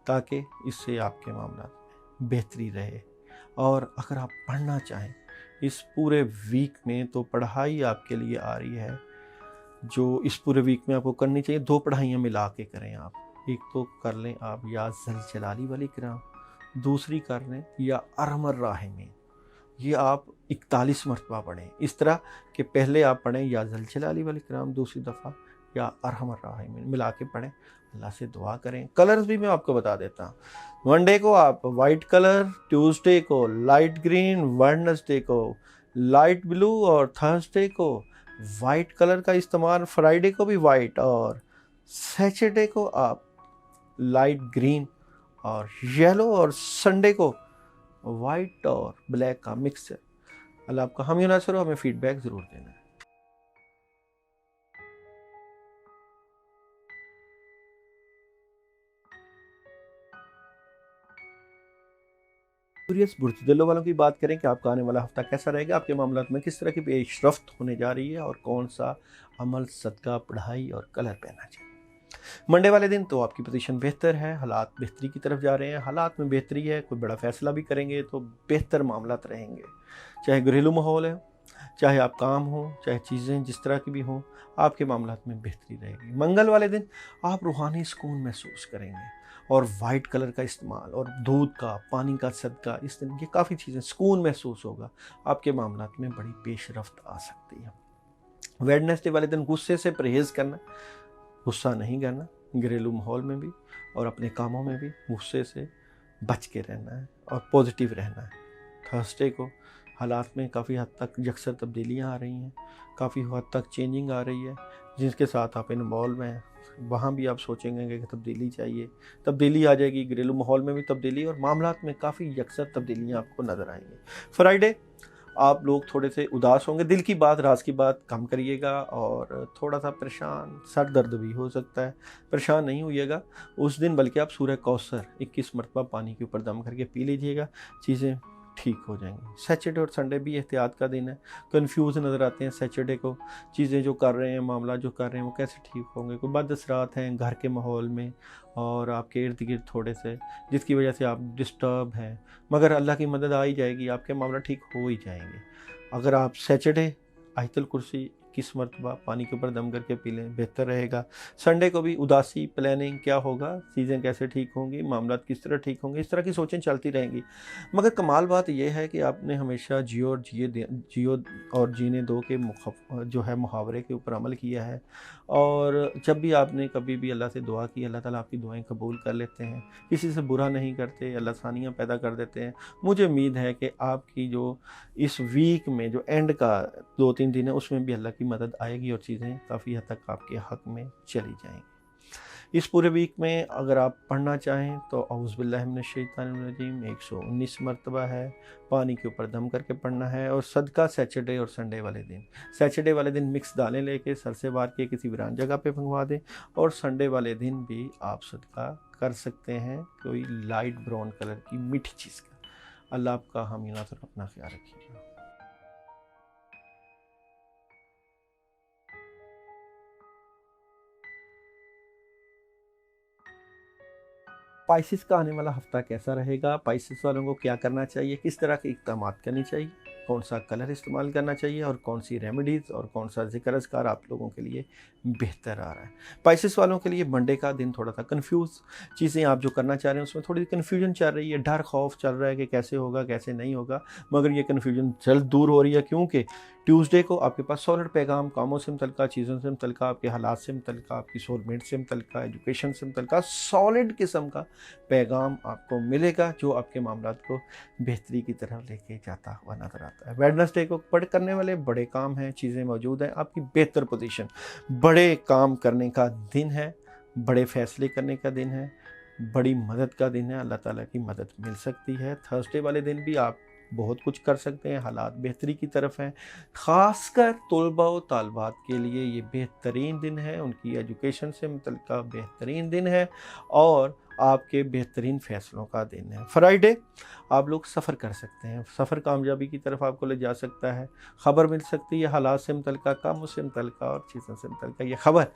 تاکہ اس سے آپ کے معاملات میں بہتری رہے. اور اگر آپ پڑھنا چاہیں اس پورے ویک میں, تو پڑھائی آپ کے لیے آ رہی ہے جو اس پورے ویک میں آپ کو کرنی چاہیے. 2 پڑھائیاں ملا کے کریں آپ. ایک تو کر لیں آپ یا ذوالجلال والاکرام, دوسری کر لیں یا ارحم الراحمین. یہ آپ 41 مرتبہ پڑھیں, اس طرح کہ پہلے آپ پڑھیں یا ذوالجلال والاکرام, دوسری دفعہ یا ارحم الراحمین, ملا کے پڑھیں, اللہ سے دعا کریں. کلرز بھی میں آپ کو بتا دیتا ہوں. منڈے کو آپ وائٹ کلر, ٹیوزڈے کو لائٹ گرین, ویڈنسڈے کو لائٹ بلو, اور تھرسڈے کو وائٹ کلر کا استعمال, فرائیڈے کو بھی وائٹ, اور سیچرڈے کو آپ لائٹ گرین اور یلو, اور سنڈے کو وائٹ اور بلیک کا مکسچر. اللہ آپ کا حامی و ناصر ہو, ہمیں فیڈ بیک ضرور دینا ہے. برج دلو والوں کی بات کریں کہ آپ کا آنے والا ہفتہ کیسا رہے گا, آپ کے معاملات میں کس طرح کی پیش رفت ہونے جا رہی ہے, اور کون سا عمل, صدقہ, پڑھائی اور کلر پہننا چاہیے. منڈے والے دن تو آپ کی پوزیشن بہتر ہے, حالات بہتری کی طرف جا رہے ہیں, حالات میں بہتری ہے. کوئی بڑا فیصلہ بھی کریں گے تو بہتر معاملات رہیں گے, چاہے گھریلو ماحول ہے, چاہے آپ کام ہوں, چاہے چیزیں جس طرح کی بھی ہوں, آپ کے معاملات میں بہتری رہے گی. منگل والے دن آپ روحانی سکون محسوس کریں گے, اور وائٹ کلر کا استعمال, اور دودھ کا, پانی کا صدقہ, اس طرح کی کافی چیزیں, سکون محسوس ہوگا, آپ کے معاملات میں بڑی پیش رفت آ سکتی ہے. ویڈنسڈے والے دن غصے سے پرہیز کرنا, غصہ نہیں کرنا, گھریلو ماحول میں بھی اور اپنے کاموں میں بھی غصے سے بچ کے رہنا ہے, اور پازیٹیو رہنا ہے. تھرسڈے کو حالات میں کافی حد تک یکسر تبدیلیاں آ رہی ہیں, کافی حد تک چینجنگ آ رہی ہے, جس کے ساتھ آپ انوالو ہیں. وہاں بھی آپ سوچیں گے کہ تبدیلی چاہیے, تبدیلی آ جائے گی. گھریلو ماحول میں بھی تبدیلی, اور معاملات میں کافی یکسر تبدیلیاں آپ کو نظر آئیں گی. فرائیڈے آپ لوگ تھوڑے سے اداس ہوں گے, دل کی بات, راز کی بات کم کریے گا, اور تھوڑا سا پریشان, سر درد بھی ہو سکتا ہے. پریشان نہیں ہوئیے گا اس دن, بلکہ آپ سورہ کوثر 21 مرتبہ پانی کے اوپر دم کر کے پی لیجیے گا, چیزیں ٹھیک ہو جائیں گی. سیچرڈے اور سنڈے بھی احتیاط کا دن ہے, کنفیوز نظر آتے ہیں سیچرڈے کو, چیزیں جو کر رہے ہیں, معاملات جو کر رہے ہیں وہ کیسے ٹھیک ہوں گے. کوئی بد اثرات ہیں گھر کے ماحول میں اور آپ کے ارد گرد تھوڑے سے, جس کی وجہ سے آپ ڈسٹرب ہیں, مگر اللہ کی مدد آ ہی جائے گی, آپ کے معاملات ٹھیک ہو ہی جائیں گے. اگر آپ سیچرڈے آیت الکرسی 21 مرتبہ پانی کے اوپر دم کر کے پی لیں, بہتر رہے گا. سنڈے کو بھی اداسی, پلاننگ کیا ہوگا, چیزیں کیسے ٹھیک ہوں گی, معاملات کس طرح ٹھیک ہوں گے, اس طرح کی سوچیں چلتی رہیں گی. مگر کمال بات یہ ہے کہ آپ نے ہمیشہ جیو اور جینے دو کے جو ہے محاورے کے اوپر عمل کیا ہے, اور جب بھی آپ نے کبھی بھی اللہ سے دعا کی, اللہ تعالیٰ آپ کی دعائیں قبول کر لیتے ہیں, کسی سے برا نہیں کرتے, اللہ ثانیہ پیدا کر دیتے ہیں. مجھے امید ہے کہ آپ کی جو اس ویک میں جو اینڈ کا 2-3 دن ہے, اس میں بھی اللہ کی مدد آئے گی, اور چیزیں کافی حد تک آپ کے حق میں چلی جائیں گی. اس پورے ویک میں اگر آپ پڑھنا چاہیں تو اعوذ باللہ من الشیطان الرجیم 119 مرتبہ ہے, پانی کے اوپر دم کر کے پڑھنا ہے. اور صدقہ سیچرڈے اور سنڈے والے دن, سیچرڈے والے دن مکس دالیں لے کے سر سے وار کے کسی ویران جگہ پہ پھنگوا دیں, اور سنڈے والے دن بھی آپ صدقہ کر سکتے ہیں کوئی لائٹ براؤن کلر کی میٹھی چیز کا. اللہ آپ کا حامی و ناصر, اپنا خیال رکھیے گا. पाइसिस का आने वाला हफ्ता कैसा रहेगा, पाइसिस वालों को क्या करना चाहिए, किस तरह के इक़दाम करनी चाहिए, कौन सा कलर इस्तेमाल करना चाहिए और कौन सी रेमेडीज़ और कौन सा ज़िक्र अज़कार आप लोगों के लिए बेहतर आ रहा है। पाइसिस वालों के लिए मंडे का दिन थोड़ा सा कंफ्यूज, चीज़ें आप जो करना चाह रहे हैं उसमें थोड़ी कन्फ्यूजन चल रही है, डर खौफ चल रहा है कि कैसे होगा कैसे नहीं होगा, मगर ये कन्फ्यूजन जल्द दूर हो रही है, क्योंकि ट्यूसडे को आपके पास सॉलिड पैगाम कामों से मुतल्लिक़, चीज़ों से मुतल्लिक़, आपके हालात से मुतल्लिक़, आपकी सोलमेट से मुतल्लिक़, एजुकेशन से मुतल्लिक़ सॉलिड किस्म का पैगाम आपको मिलेगा जो आपके मामलात को बेहतरी की तरफ लेके जाता हुआ नज़र आता है। वेडनेसडे को पढ़ करने वाले बड़े काम हैं, चीज़ें मौजूद हैं, आपकी बेहतर पोजीशन, बड़े काम करने का दिन है, बड़े फ़ैसले करने का दिन है, बड़ी मदद का दिन है, अल्लाह ताला की मदद मिल सकती है। थर्सडे वाले दिन भी आप बहुत कुछ कर सकते हैं, हालात बेहतरी की तरफ हैं, ख़ासकर तलबा व तालबात के लिए ये बेहतरीन दिन है, उनकी एजुकेशन से मुतल्लिक़ बेहतरीन दिन है और आपके बेहतरीन फ़ैसलों का दिन है। फ्राइडे आप लोग सफ़र कर सकते हैं, सफ़र कामयाबी की तरफ आपको ले जा सकता है, ख़बर मिल सकती है हालात से मुतल्लिक़, कामों से मुतल्लिक़ और चीज़ों से मुतल्लिक़। ये ख़बर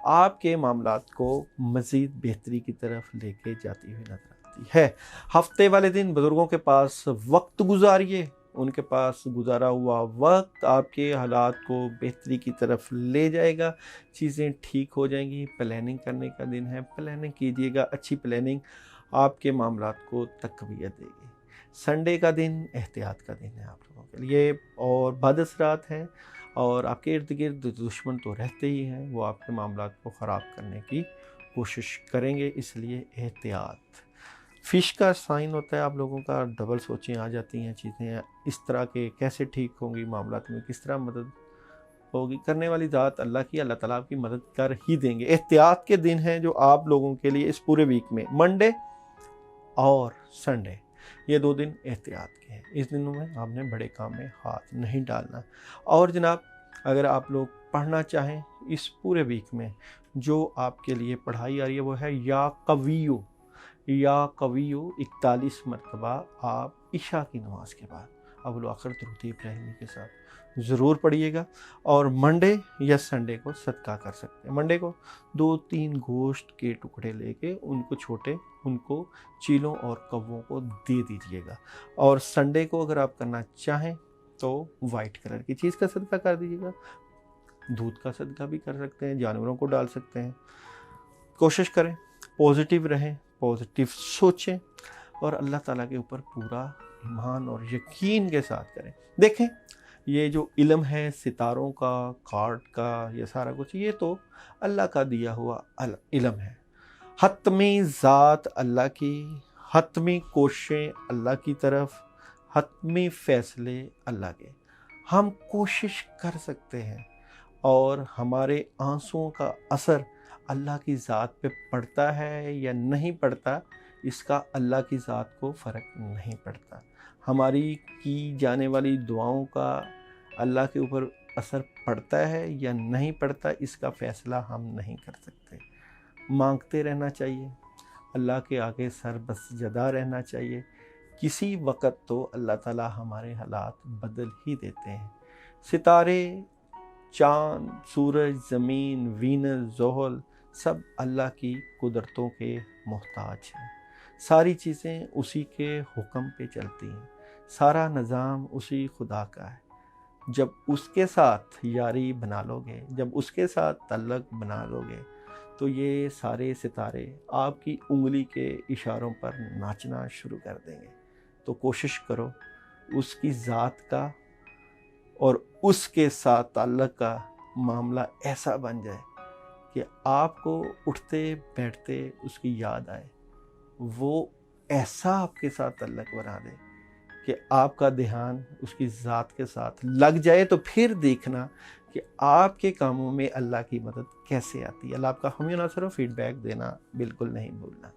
आपके मामलात को मज़ीद बेहतरी की तरफ लेके जाती हुई नज़र आती है। हफ्ते वाले दिन बुज़ुर्गों के पास वक्त गुजारिए, उनके पास गुजारा हुआ वक्त आपके हालात को बेहतरी की तरफ ले जाएगा, चीज़ें ठीक हो जाएंगी। प्लानिंग करने का दिन है, प्लानिंग कीजिएगा, अच्छी प्लानिंग आपके मामलात को तक़वियत देगी। संडे का दिन एहतियात का दिन है आप लोगों के लिए और बदअसरात हैं और आपके इर्द गिर्द दुश्मन तो रहते ही हैं, वो आपके मामलात को ख़राब करने की कोशिश करेंगे, इसलिए एहतियात। फ़िश का साइन होता है आप लोगों का, डबल सोचें आ जाती हैं चीज़ें, इस तरह के कैसे ठीक होंगी मामलात में, किस तरह मदद होगी, करने वाली ज़ात अल्लाह की, अल्लाह ताला आपकी मदद कर ही देंगे। एहतियात के दिन हैं जो आप लोगों के लिए इस पूरे वीक में, मंडे और संडे, ये 2 दिन एहतियात के हैं। इस दिनों में आपने बड़े काम में हाथ नहीं डालना। और जनाब अगर आप लोग पढ़ना चाहें इस पूरे वीक में जो आपके लिए पढ़ाई आ रही है वो है या कवियो 41 मरतबा आप इशा की नमाज के बाद अव्वल आखिर दुरूद इब्राहिमी के साथ ज़रूर पढ़िएगा। और मंडे या संडे को सदका कर सकते हैं। मंडे को 2-3 गोश्त के टुकड़े लेके उनको छोटे, उनको चीलों और कौवों को दे दीजिएगा। और संडे को अगर आप करना चाहें तो वाइट कलर की चीज़ का सदका कर दीजिएगा, दूध का सदका भी कर सकते हैं, जानवरों को डाल सकते हैं। कोशिश करें पॉजिटिव रहें, पॉजिटिव सोचें और अल्लाह ताला के ऊपर पूरा ईमान और यकीन के साथ करें। देखें ये जो इल्म है सितारों का, कार्ड का, ये सारा कुछ ये तो अल्लाह का दिया हुआ इल्म है। हतमी ज़ात अल्लाह की, हतमी कोशिशें अल्लाह की तरफ, हतमी फ़ैसले अल्लाह के। हम कोशिश कर सकते हैं और हमारे आंसुओं का असर अल्लाह की ज़ात पे पड़ता है या नहीं पड़ता, इसका अल्लाह की ज़ात को फ़र्क नहीं पड़ता। हमारी की जाने वाली दुआओं का अल्लाह के ऊपर असर पड़ता है या नहीं पड़ता, इसका फ़ैसला हम नहीं कर सकते। मांगते रहना चाहिए, अल्लाह के आगे सर बसजदा रहना चाहिए। किसी वक़्त तो अल्लाह ताला हमारे हालात बदल ही देते हैं। सितारे, चाँद, सूरज, ज़मीन, वीनस, ज़ोहल सब अल्लाह की कुदरतों के मोहताज हैं। सारी चीज़ें उसी के हुक्म पे चलती हैं, सारा निज़ाम उसी खुदा का है। जब उसके साथ यारी बना लोगे, जब उसके साथ तल्लक बना लोगे, तो ये सारे सितारे आपकी उंगली के इशारों पर नाचना शुरू कर देंगे। तो कोशिश करो उसकी ज़ात का और उसके साथ ताल्लुक़ का मामला ऐसा बन जाए कि आपको उठते बैठते उसकी याद आए, वो ऐसा आपके साथ ताल्लुक़ बना दे कि आपका ध्यान उसकी ज़ात के साथ लग जाए। तो फिर देखना कि आपके कामों में अल्लाह की मदद कैसे आती है। अल्लाह आपका हामी नासर हो। फीडबैक देना बिल्कुल नहीं भूलना।